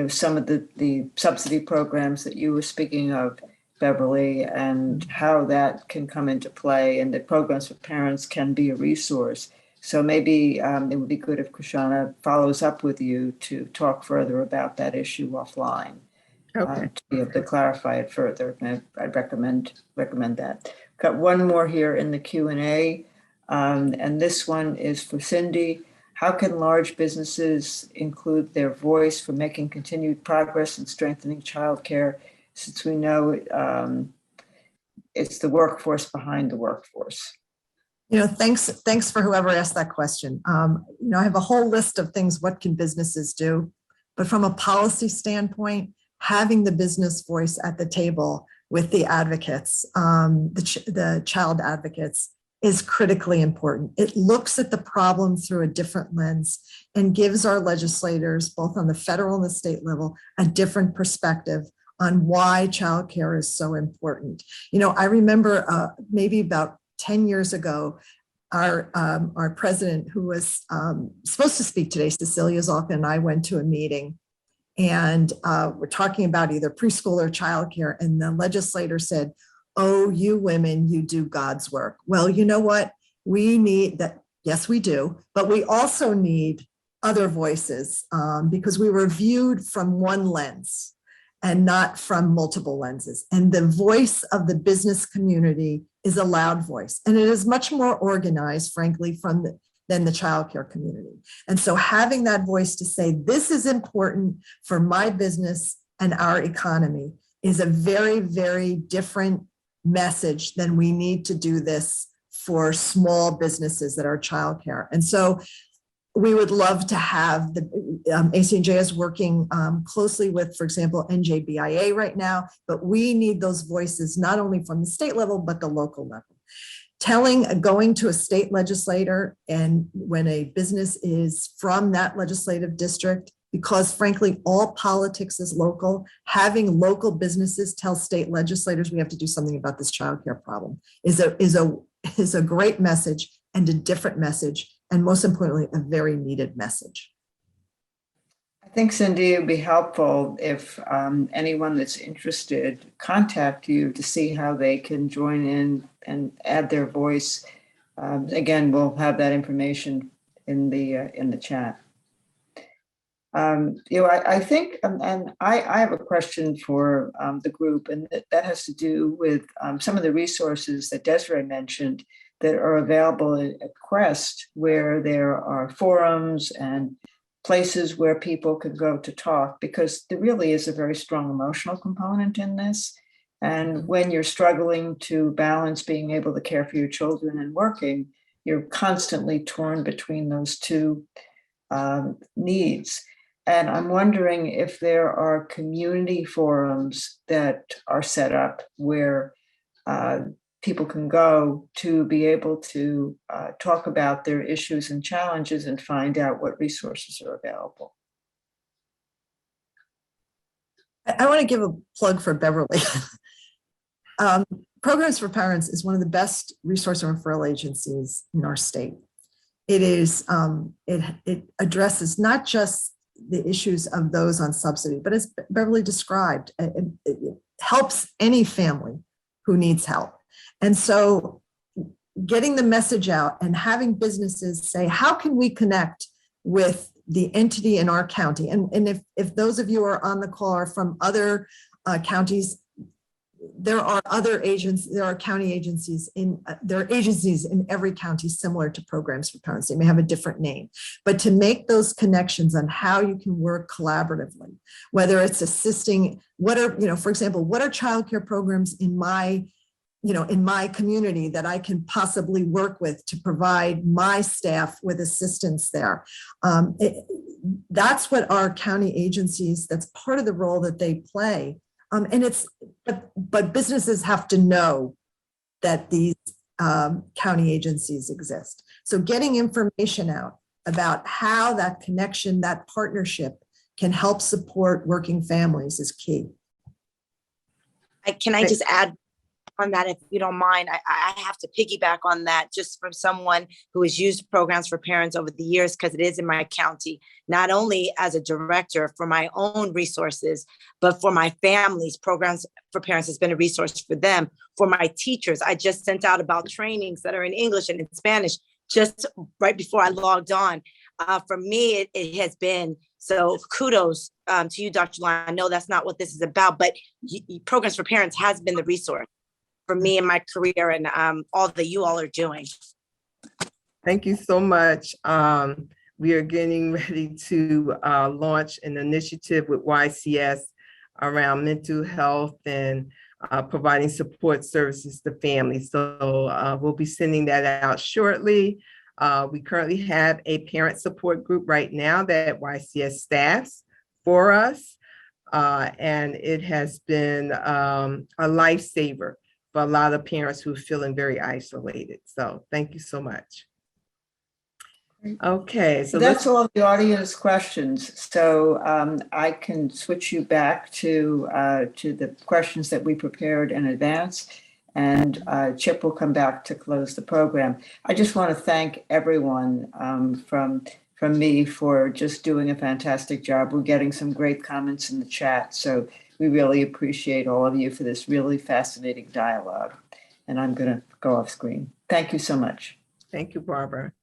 some of the subsidy programs that you were speaking of, Beverly, and how that can come into play, and that programs for parents can be a resource. So maybe it would be good if Krishana follows up with you to talk further about that issue offline. Okay. To be able to clarify it further. And I'd recommend that. Got one more here in the Q&A, and this one is for Cindy. How can large businesses include their voice for making continued progress in strengthening childcare, since we know it's the workforce behind the workforce? Thanks for whoever asked that question. I have a whole list of things, what can businesses do? But from a policy standpoint, having the business voice at the table with the advocates, the child advocates, is critically important. It looks at the problem through a different lens and gives our legislators, both on the federal and the state level, a different perspective on why childcare is so important. I remember maybe about 10 years ago, our president, who was supposed to speak today, Cecilia Zalka, and I went to a meeting, and we're talking about either preschool or childcare, and the legislator said, "Oh, you women, you do God's work." Well, you know what? We need that. Yes, we do, but we also need other voices because we were viewed from one lens and not from multiple lenses. And the voice of the business community is a loud voice, and it is much more organized, frankly, than the childcare community. And so having that voice to say, this is important for my business and our economy, is a very, very different message than we need to do this for small businesses that are childcare. And so we would love to have the ACNJ is working closely with, for example, NJBIA right now, but we need those voices not only from the state level, but the local level. Going to a state legislator, and when a business is from that legislative district, because frankly, all politics is local, having local businesses tell state legislators we have to do something about this childcare problem is a great message, and a different message, and most importantly, a very needed message. I think, Cindy, it would be helpful if anyone that's interested contact you to see how they can join in and add their voice. Again, we'll have that information in the chat. I think, and I have a question for the group, and that has to do with some of the resources that Desiree mentioned that are available at Quest, where there are forums and places where people can go to talk, because there really is a very strong emotional component in this. And when you're struggling to balance being able to care for your children and working, you're constantly torn between those two needs. And I'm wondering if there are community forums that are set up where people can go to be able to talk about their issues and challenges and find out what resources are available. I want to give a plug for Beverly. Programs for Parents is one of the best resource and referral agencies in our state. It is, it addresses not just the issues of those on subsidy, but as Beverly described, it helps any family who needs help. And so getting the message out and having businesses say, how can we connect with the entity in our county? And if those of you are on the call are from other counties, there are county agencies there are agencies in every county similar to Programs for Parents. They may have a different name, but to make those connections on how you can work collaboratively, whether it's assisting, for example, what are childcare programs in my community that I can possibly work with to provide my staff with assistance there. That's what our county agencies, that's part of the role that they play. But businesses have to know that these county agencies exist. So getting information out about how that connection, that partnership can help support working families is key. Can I just add on that, if you don't mind? I have to piggyback on that just from someone who has used Programs for Parents over the years, because it is in my county, not only as a director for my own resources, but for my family's. Programs for Parents has been a resource for them. For my teachers, I just sent out about trainings that are in English and in Spanish just right before I logged on. For me, it has been, so kudos to you, Dr. Lyon. I know that's not what this is about, but Programs for Parents has been the resource for me in my career, and all that you all are doing. Thank you so much. We are getting ready to launch an initiative with YCS around mental health and providing support services to families. So we'll be sending that out shortly. We currently have a parent support group right now that YCS staffs for us. And it has been a lifesaver for a lot of parents who are feeling very isolated. So thank you so much. Okay, so That's all the audience questions. So I can switch you back to the questions that we prepared in advance, and Chip will come back to close the program. I just want to thank everyone from me for just doing a fantastic job. We're getting some great comments in the chat, so we really appreciate all of you for this really fascinating dialogue. And I'm going to go off screen. Thank you so much. Thank you, Barbara.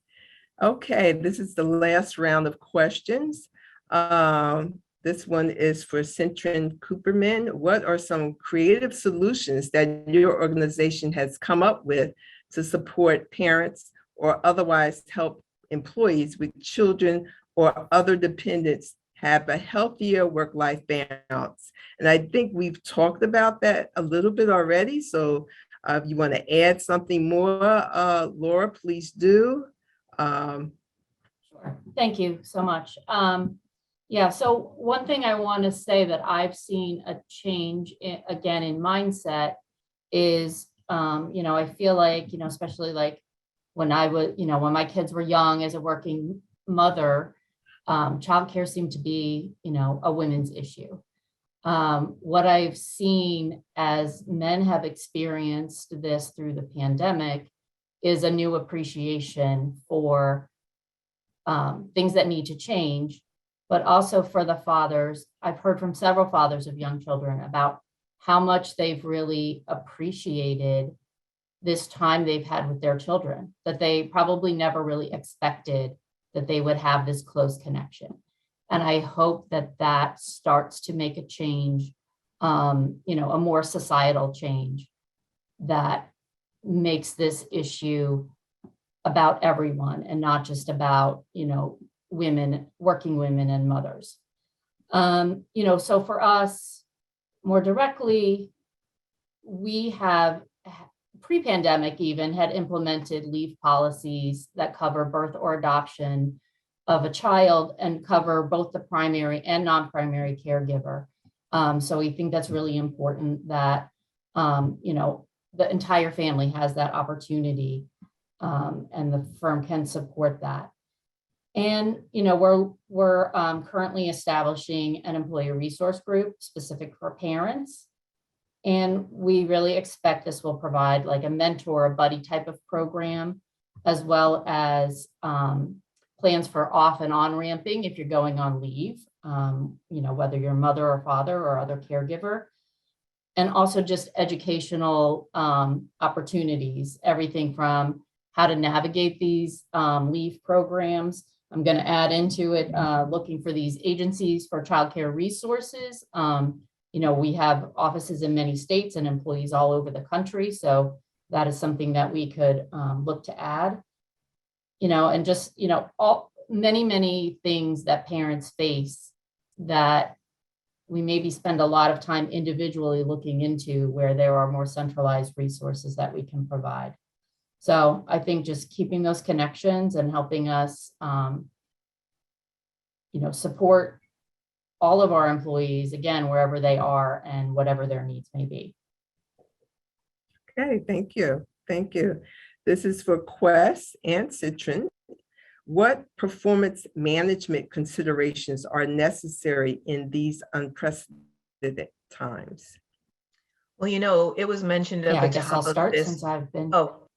Okay, this is the last round of questions. This one is for Cintron Cooperman. What are some creative solutions that your organization has come up with to support parents or otherwise help employees with children or other dependents have a healthier work-life balance? And I think we've talked about that a little bit already. So if you want to add something more, Laura, please do. Sure. Thank you so much. Yeah, so one thing I want to say that I've seen a change again in mindset is, I feel like, especially like when I was, when my kids were young as a working mother, childcare seemed to be, a women's issue. What I've seen as men have experienced this through the pandemic is a new appreciation for things that need to change, but also for the fathers. I've heard from several fathers of young children about how much they've really appreciated this time they've had with their children, that they probably never really expected that they would have this close connection. And I hope that that starts to make a change, a more societal change that makes this issue about everyone and not just about, women, working women and mothers. So for us, more directly, we have pre-pandemic even had implemented leave policies that cover birth or adoption of a child and cover both the primary and non-primary caregiver. So we think that's really important that, the entire family has that opportunity, and the firm can support that. And, we're currently establishing an employee resource group specific for parents. And we really expect this will provide like a mentor, a buddy type of program, as well as plans for off and on ramping if you're going on leave, whether you're a mother or father or other caregiver. And also just educational opportunities, everything from how to navigate these leave programs. I'm going to add into it looking for these agencies for childcare resources. We have offices in many states and employees all over the country. So that is something that we could look to add, and just, many things that parents face that we maybe spend a lot of time individually looking into where there are more centralized resources that we can provide. So I think just keeping those connections and helping us, support all of our employees, again, wherever they are and whatever their needs may be. Okay, thank you. Thank you. This is for Quest and Cintron. What performance management considerations are necessary in these unprecedented times? Well, it was mentioned at Yeah, the I guess I'll top of start this. since I've been. Oh,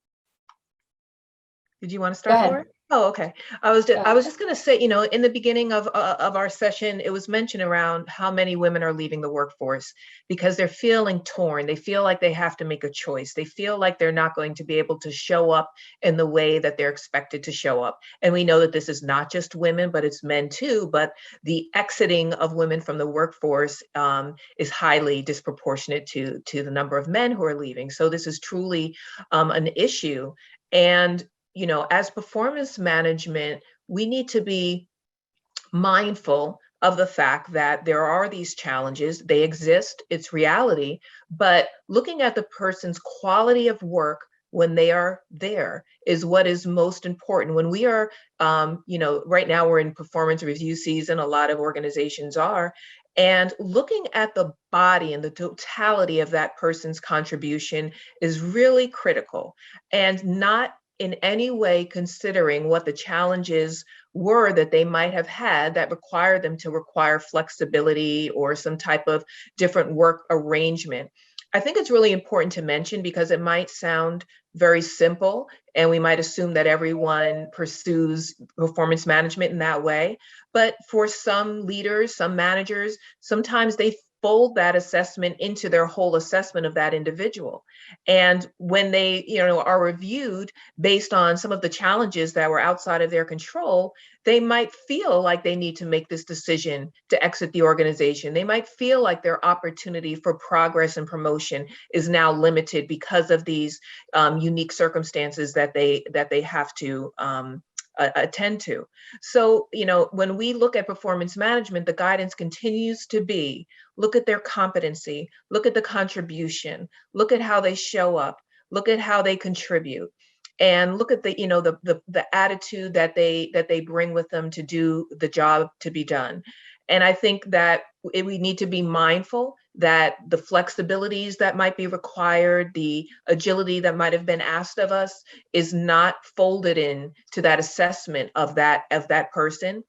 did you want to Go start, ahead. Laura? Oh, okay. I was just going to say, in the beginning of our session, it was mentioned around how many women are leaving the workforce because they're feeling torn. They feel like they have to make a choice. They feel like they're not going to be able to show up in the way that they're expected to show up. And we know that this is not just women, but it's men too. But the exiting of women from the workforce is highly disproportionate to the number of men who are leaving. So this is truly an issue. And as performance management, we need to be mindful of the fact that there are these challenges. They exist, it's reality, but looking at the person's quality of work when they are there is what is most important. When we are, right now we're in performance review season, a lot of organizations are, and looking at the body and the totality of that person's contribution is really critical, and not in any way considering what the challenges were that they might have had that required them to require flexibility or some type of different work arrangement. I think it's really important to mention because it might sound very simple and we might assume that everyone pursues performance management in that way. But for some leaders, some managers, sometimes they fold that assessment into their whole assessment of that individual. And when they, are reviewed based on some of the challenges that were outside of their control, they might feel like they need to make this decision to exit the organization. They might feel like their opportunity for progress and promotion is now limited because of these unique circumstances that they have to attend to. So, when we look at performance management, the guidance continues to be, look at their competency, look at the contribution, look at how they show up, look at how they contribute, and look at the attitude that they bring with them to do the job to be done. And I think that we need to be mindful that the flexibilities that might be required, the agility that might have been asked of us is not folded in to that assessment of that person.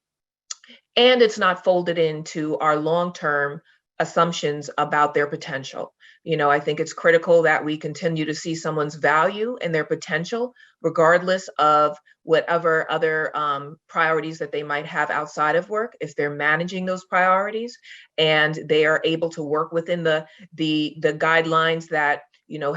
And it's not folded into our long-term assumptions about their potential. I think it's critical that we continue to see someone's value and their potential, regardless of whatever other priorities that they might have outside of work. If they're managing those priorities and they are able to work within the guidelines that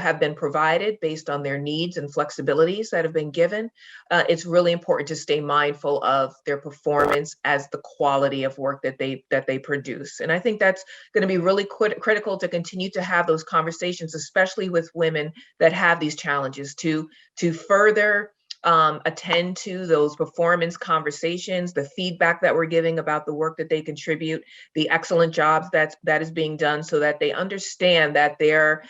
have been provided based on their needs and flexibilities that have been given, it's really important to stay mindful of their performance as the quality of work that they produce. And I think that's going to be really critical to continue to have those conversations, especially with women that have these challenges, to further attend to those performance conversations, the feedback that we're giving about the work that they contribute, the excellent jobs that is being done, so that they understand that their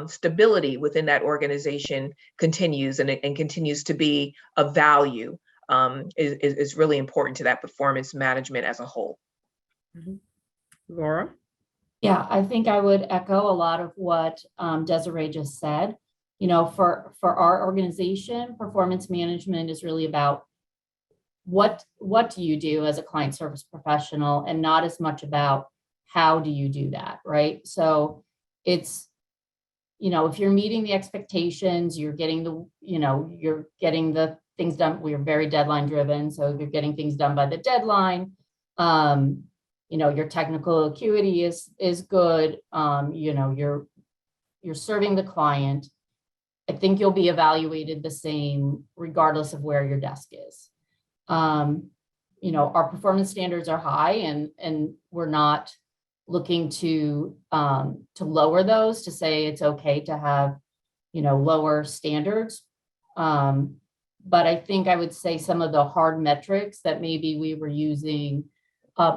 stability within that organization continues and continues to be of value, is really important to that performance management as a whole. Laura? Yeah, I think I would echo a lot of what Desiree just said. For our organization, performance management is really about what do you do as a client service professional, and not as much about how do you do that, right? So it's, if you're meeting the expectations, you're getting the things done. We are very deadline driven, so you're getting things done by the deadline. Your technical acuity is good. You're serving the client. I think you'll be evaluated the same regardless of where your desk is. Our performance standards are high, and we're not looking to lower those, to say it's okay to have, lower standards. But I think I would say some of the hard metrics that maybe we were using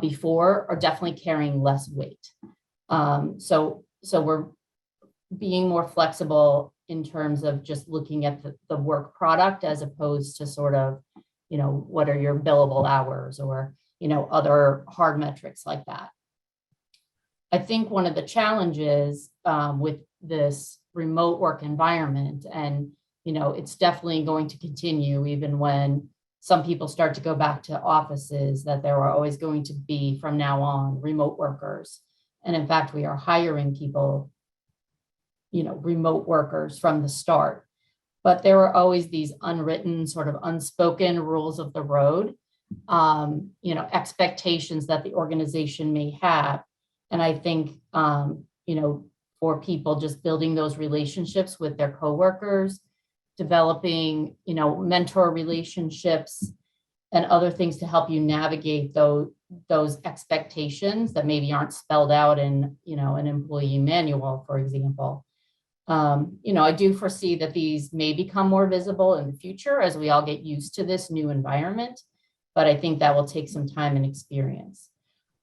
before are definitely carrying less weight. So we're being more flexible in terms of just looking at the work product, as opposed to sort of, what are your billable hours, or, other hard metrics like that. I think one of the challenges with this remote work environment, and, it's definitely going to continue even when some people start to go back to offices, that there are always going to be, from now on, remote workers. And in fact, we are hiring people, remote workers from the start. But there were always these unwritten, sort of unspoken rules of the road, expectations that the organization may have. And I think, for people just building those relationships with their coworkers, developing, mentor relationships and other things to help you navigate those expectations that maybe aren't spelled out in, an employee manual, for example. I do foresee that these may become more visible in the future as we all get used to this new environment, but I think that will take some time and experience.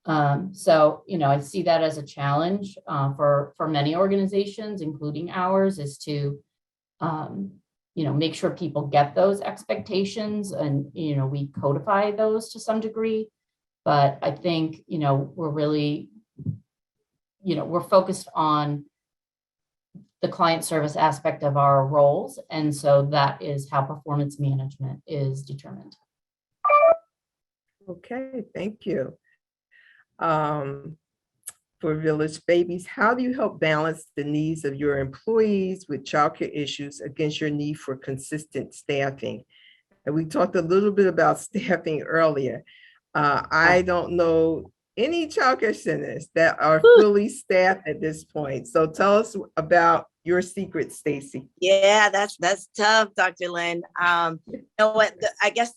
I see that as a challenge for many organizations, including ours, is to, make sure people get those expectations and, we codify those to some degree. But I think, we're really, we're focused on the client service aspect of our roles. And so that is how performance management is determined. Okay, thank you. For Village Babies, how do you help balance the needs of your employees with childcare issues against your need for consistent staffing? And we talked a little bit about staffing earlier. I don't know any childcare centers that are fully staffed at this point. So tell us about your secret, Stacy. Yeah, that's tough, Dr. Lynn. You know what? I guess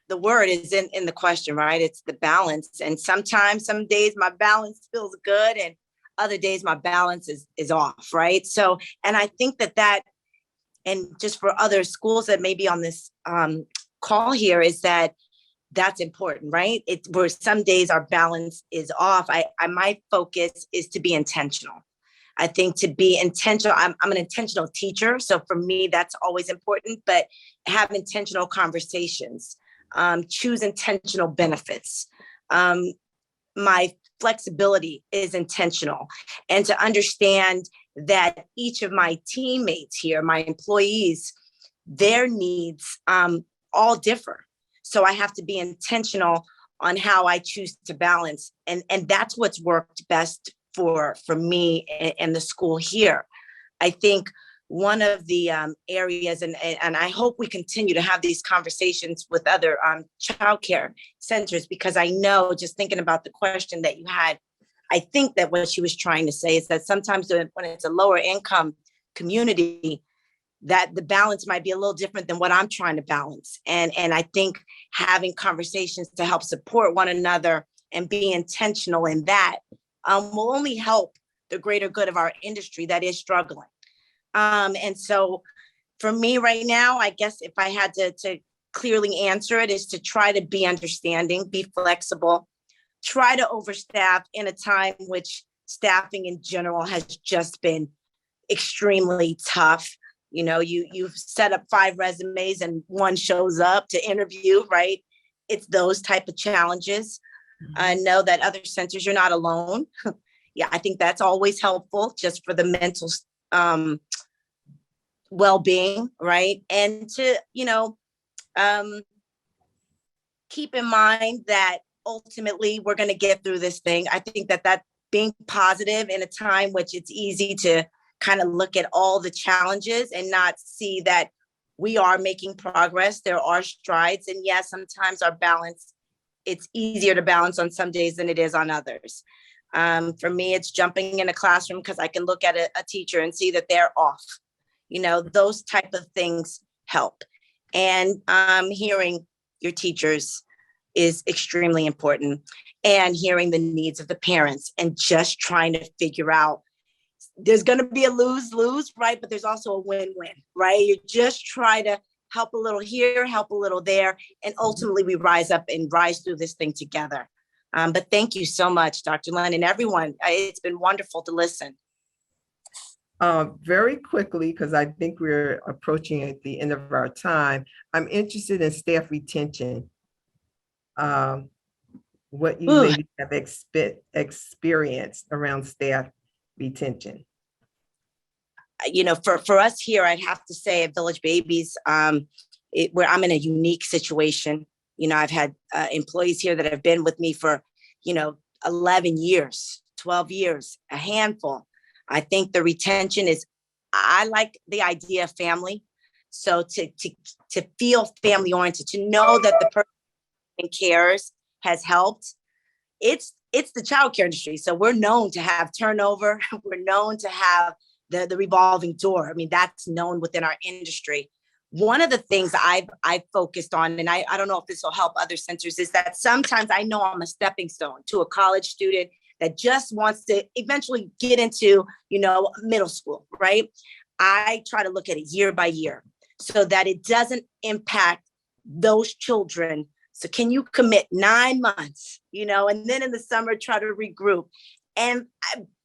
the word is in the question, right? It's the balance. And sometimes, some days my balance feels good and other days my balance is off, right? So, and I think that, and just for other schools that may be on this call here, is that's important, right? Where some days our balance is off. My focus is to be intentional. I think to be intentional, I'm an intentional teacher. So for me, that's always important, but have intentional conversations, choose intentional benefits. My flexibility is intentional, and to understand that each of my teammates here, my employees, their needs all differ. So I have to be intentional on how I choose to balance. And that's what's worked best for me and the school here. I think one of the areas, and I hope we continue to have these conversations with other childcare centers, because I know, just thinking about the question that you had, I think that what she was trying to say is that sometimes when it's a lower income community, that the balance might be a little different than what I'm trying to balance. And I think having conversations to help support one another and be intentional in that will only help the greater good of our industry that is struggling. And so for me right now, I guess if I had to clearly answer it, is to try to be understanding, be flexible, try to overstaff in a time which staffing in general has just been extremely tough. You've set up 5 resumes and one shows up to interview, right? It's those type of challenges. I know that other centers, you're not alone. Yeah, I think that's always helpful just for the mental well-being, right? And to, keep in mind that ultimately we're going to get through this thing. I think that being positive in a time which it's easy to kind of look at all the challenges and not see that we are making progress. There are strides. And yes, sometimes our balance, it's easier to balance on some days than it is on others. For me, it's jumping in a classroom because I can look at a teacher and see that they're off. Those type of things help. And hearing your teachers is extremely important, and hearing the needs of the parents and just trying to figure out, there's going to be a lose-lose, right? But there's also a win-win, right? You just try to help a little here, help a little there, and ultimately we rise up and rise through this thing together. But thank you so much, Dr. Lynn, and everyone. It's been wonderful to listen. Very quickly, because I think we're approaching at the end of our time, I'm interested in staff retention. What you maybe have experienced around staff retention. For us here, I'd have to say at Village Babies, where I'm in a unique situation. I've had employees here that have been with me for, 11 years, 12 years, a handful. I think the retention is, I like the idea of family. So to feel family oriented, to know that the person in cares has helped, it's the childcare industry. So we're known to have turnover. We're known to have the revolving door. I mean, that's known within our industry. One of the things I've focused on, and I don't know if this will help other centers, is that sometimes I know I'm a stepping stone to a college student that just wants to eventually get into, middle school, right? I try to look at it year by year so that it doesn't impact those children. So can you commit 9 months, and then in the summer, try to regroup? And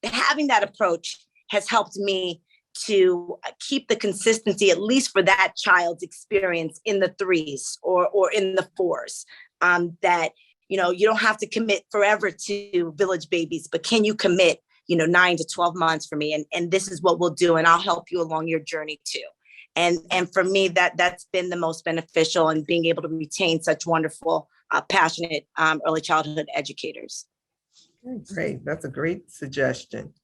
having that approach has helped me to keep the consistency, at least for that child's experience in the 3s or in the 4s, that, you don't have to commit forever to Village Babies, but can you commit, 9 to 12 months for me? And this is what we'll do. And I'll help you along your journey too. And for me, that's been the most beneficial, and being able to retain such wonderful, passionate early childhood educators. Great. That's a great suggestion.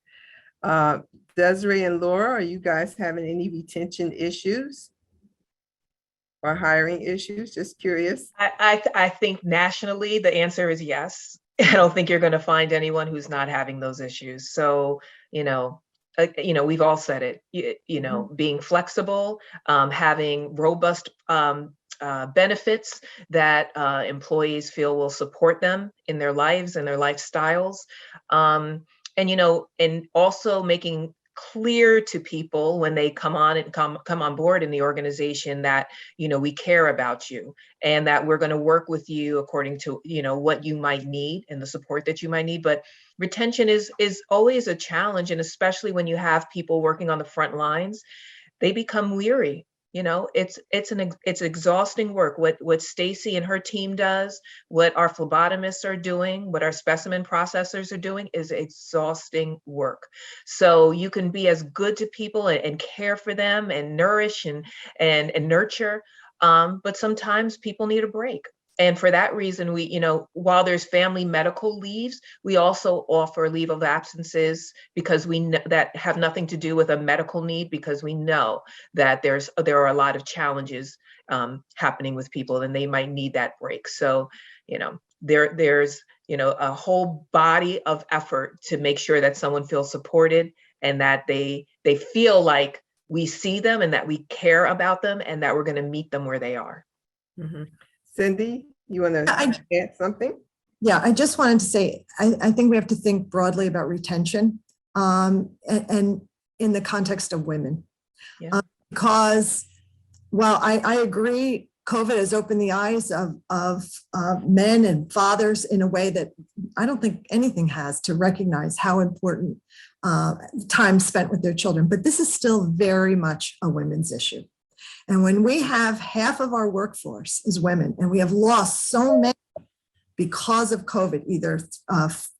Desiree and Laura, are you guys having any retention issues or hiring issues? Just curious. I think nationally, the answer is yes. I don't think you're going to find anyone who's not having those issues. So, we've all said it, being flexible, having robust benefits that employees feel will support them in their lives and their lifestyles. And also making clear to people when they come on board in the organization that, we care about you and that we're going to work with you according to, what you might need and the support that you might need. But retention is always a challenge. And especially when you have people working on the front lines, they become weary. It's exhausting work. What Stacy and her team does, what our phlebotomists are doing, what our specimen processors are doing is exhausting work. So you can be as good to people and care for them and nourish and nurture, but sometimes people need a break. And for that reason, we, while there's family medical leaves, we also offer leave of absences because that have nothing to do with a medical need, because we know that there are a lot of challenges happening with people and they might need that break. So, there's a whole body of effort to make sure that someone feels supported and that they feel like we see them and that we care about them and that we're going to meet them where they are. Mm-hmm. Cindy, you want to add something? Yeah, I just wanted to say, I think we have to think broadly about retention and in the context of women. Yeah. Because while I agree, COVID has opened the eyes of men and fathers in a way that I don't think anything has, to recognize how important time spent with their children. But this is still very much a women's issue. And when we have half of our workforce is women, and we have lost so many because of COVID, either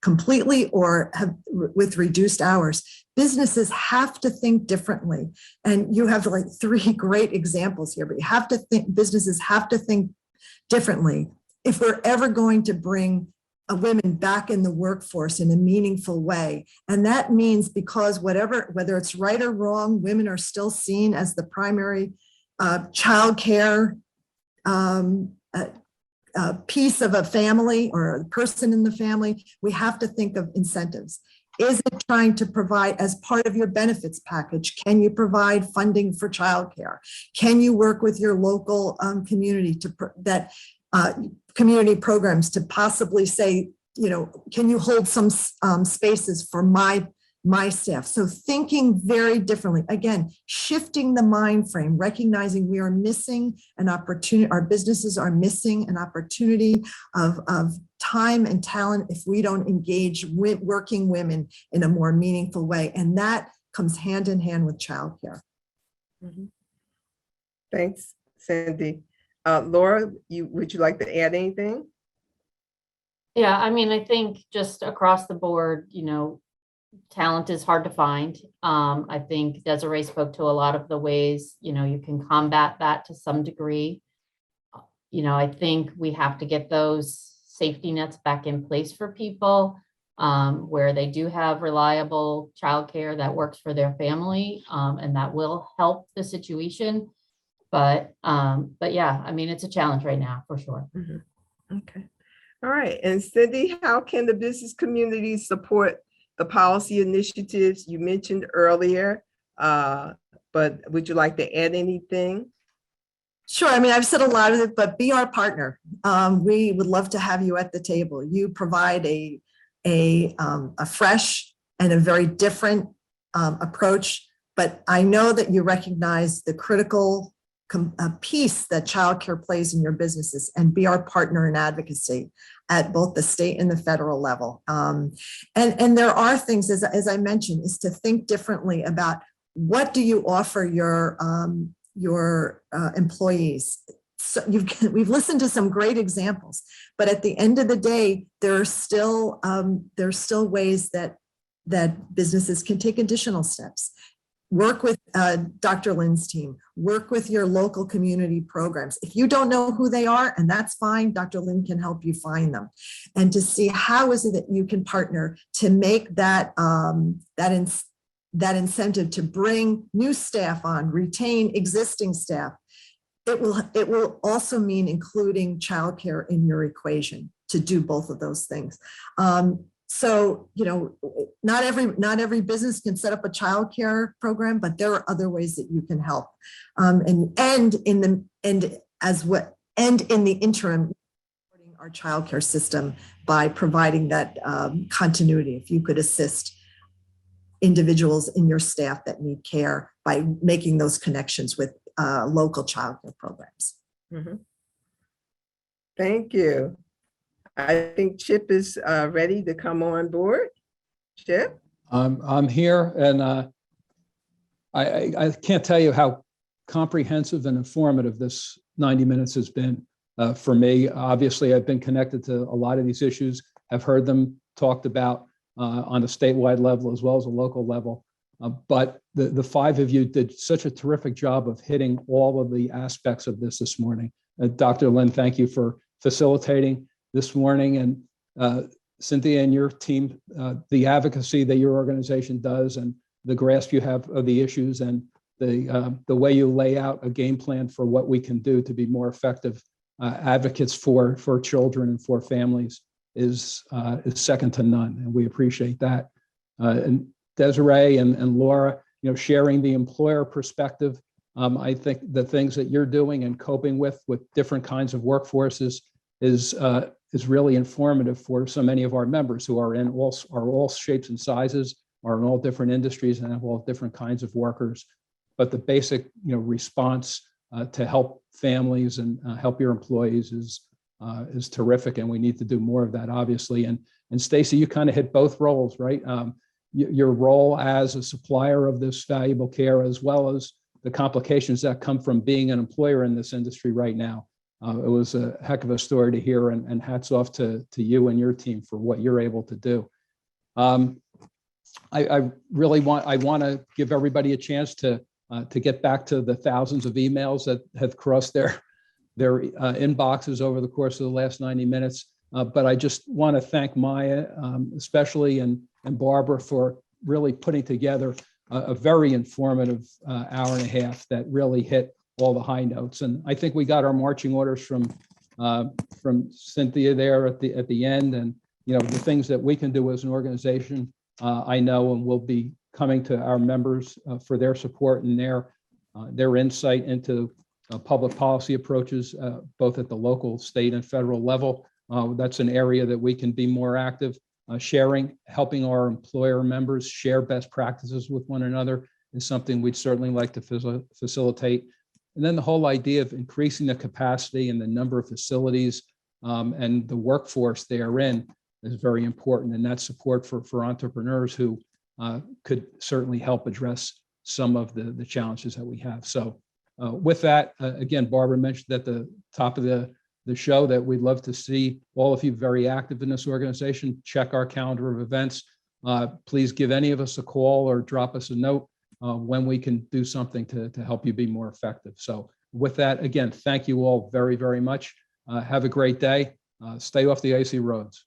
completely or with reduced hours, businesses have to think differently. And you have like 3 great examples here, but businesses have to think differently if we're ever going to bring women back in the workforce in a meaningful way. And that means, because whether it's right or wrong, women are still seen as the primary childcare piece of a family or a person in the family. We have to think of incentives. Is it trying to provide, as part of your benefits package, can you provide funding for childcare? Can you work with your local community community programs to possibly say, can you hold some spaces for my staff? So thinking very differently, again, shifting the mind frame, recognizing we are missing an opportunity, our businesses are missing an opportunity of time and talent if we don't engage with working women in a more meaningful way. And that comes hand in hand with childcare. Mm-hmm. Thanks, Cindy. Laura, would you like to add anything? Yeah, I think just across the board, talent is hard to find. I think Desiree spoke to a lot of the ways, you can combat that to some degree. I think we have to get those safety nets back in place for people where they do have reliable childcare that works for their family, and that will help the situation. But yeah, I mean, it's a challenge right now for sure. Mhm. Okay. All right. And Cindy, how can the business community support the policy initiatives you mentioned earlier? But would you like to add anything? Sure. I mean, I've said a lot of it, but be our partner. We would love to have you at the table. You provide a fresh and a very different approach, but I know that you recognize the critical piece that childcare plays in your businesses, and be our partner in advocacy at both the state and the federal level. And there are things, as I mentioned, is to think differently about what do you offer your employees. So we've listened to some great examples, but at the end of the day, there are still ways that businesses can take additional steps. Work with Dr. Lynn's team, work with your local community programs. If you don't know who they are, and that's fine, Dr. Lynn can help you find them. And to see how is it that you can partner to make that incentive to bring new staff on, retain existing staff. It will also mean including childcare in your equation to do both of those things. So, not every business can set up a childcare program, but there are other ways that you can help. And in the interim, supporting our childcare system by providing that continuity. If you could assist individuals in your staff that need care by making those connections with local childcare programs. Mhm. Thank you. I think Chip is ready to come on board. Chip? I'm here, and I can't tell you how comprehensive and informative this 90 minutes has been for me. Obviously, I've been connected to a lot of these issues. I've heard them talked about on a statewide level as well as a local level. But the five of you did such a terrific job of hitting all of the aspects of this morning. Dr. Lynn, thank you for facilitating this morning, and Cynthia and your team, the advocacy that your organization does, and the grasp you have of the issues, and the way you lay out a game plan for what we can do to be more effective advocates for children and for families is second to none, and we appreciate that. And Desiree and Laura, sharing the employer perspective. I think the things that you're doing and coping with different kinds of workforces is really informative for so many of our members who are in all shapes and sizes, are in all different industries, and have all different kinds of workers. But the basic, response to help families and help your employees is terrific, and we need to do more of that, obviously. And Stacy, you kind of hit both roles, right? Your role as a supplier of this valuable care, as well as the complications that come from being an employer in this industry right now. It was a heck of a story to hear, and hats off to you and your team for what you're able to do. I want to give everybody a chance to get back to the thousands of emails that have crossed their inboxes over the course of the last 90 minutes. But I just want to thank Maya, especially, and Barbara for really putting together a very informative hour and a half that really hit all the high notes. And I think we got our marching orders from Cynthia there at the end, and the things that we can do as an organization. I know, and we'll be coming to our members for their support and their insight into public policy approaches, both at the local, state, and federal level. That's an area that we can be more active, helping our employer members share best practices with one another is something we'd certainly like to facilitate. And then the whole idea of increasing the capacity and the number of facilities and the workforce therein is very important. And that support for entrepreneurs who could certainly help address some of the challenges that we have. So with that, again, Barbara mentioned at the top of the show that we'd love to see all of you very active in this organization. Check our calendar of events. Please give any of us a call or drop us a note when we can do something to help you be more effective. So with that, again, thank you all very, very much. Have a great day. Stay off the icy roads.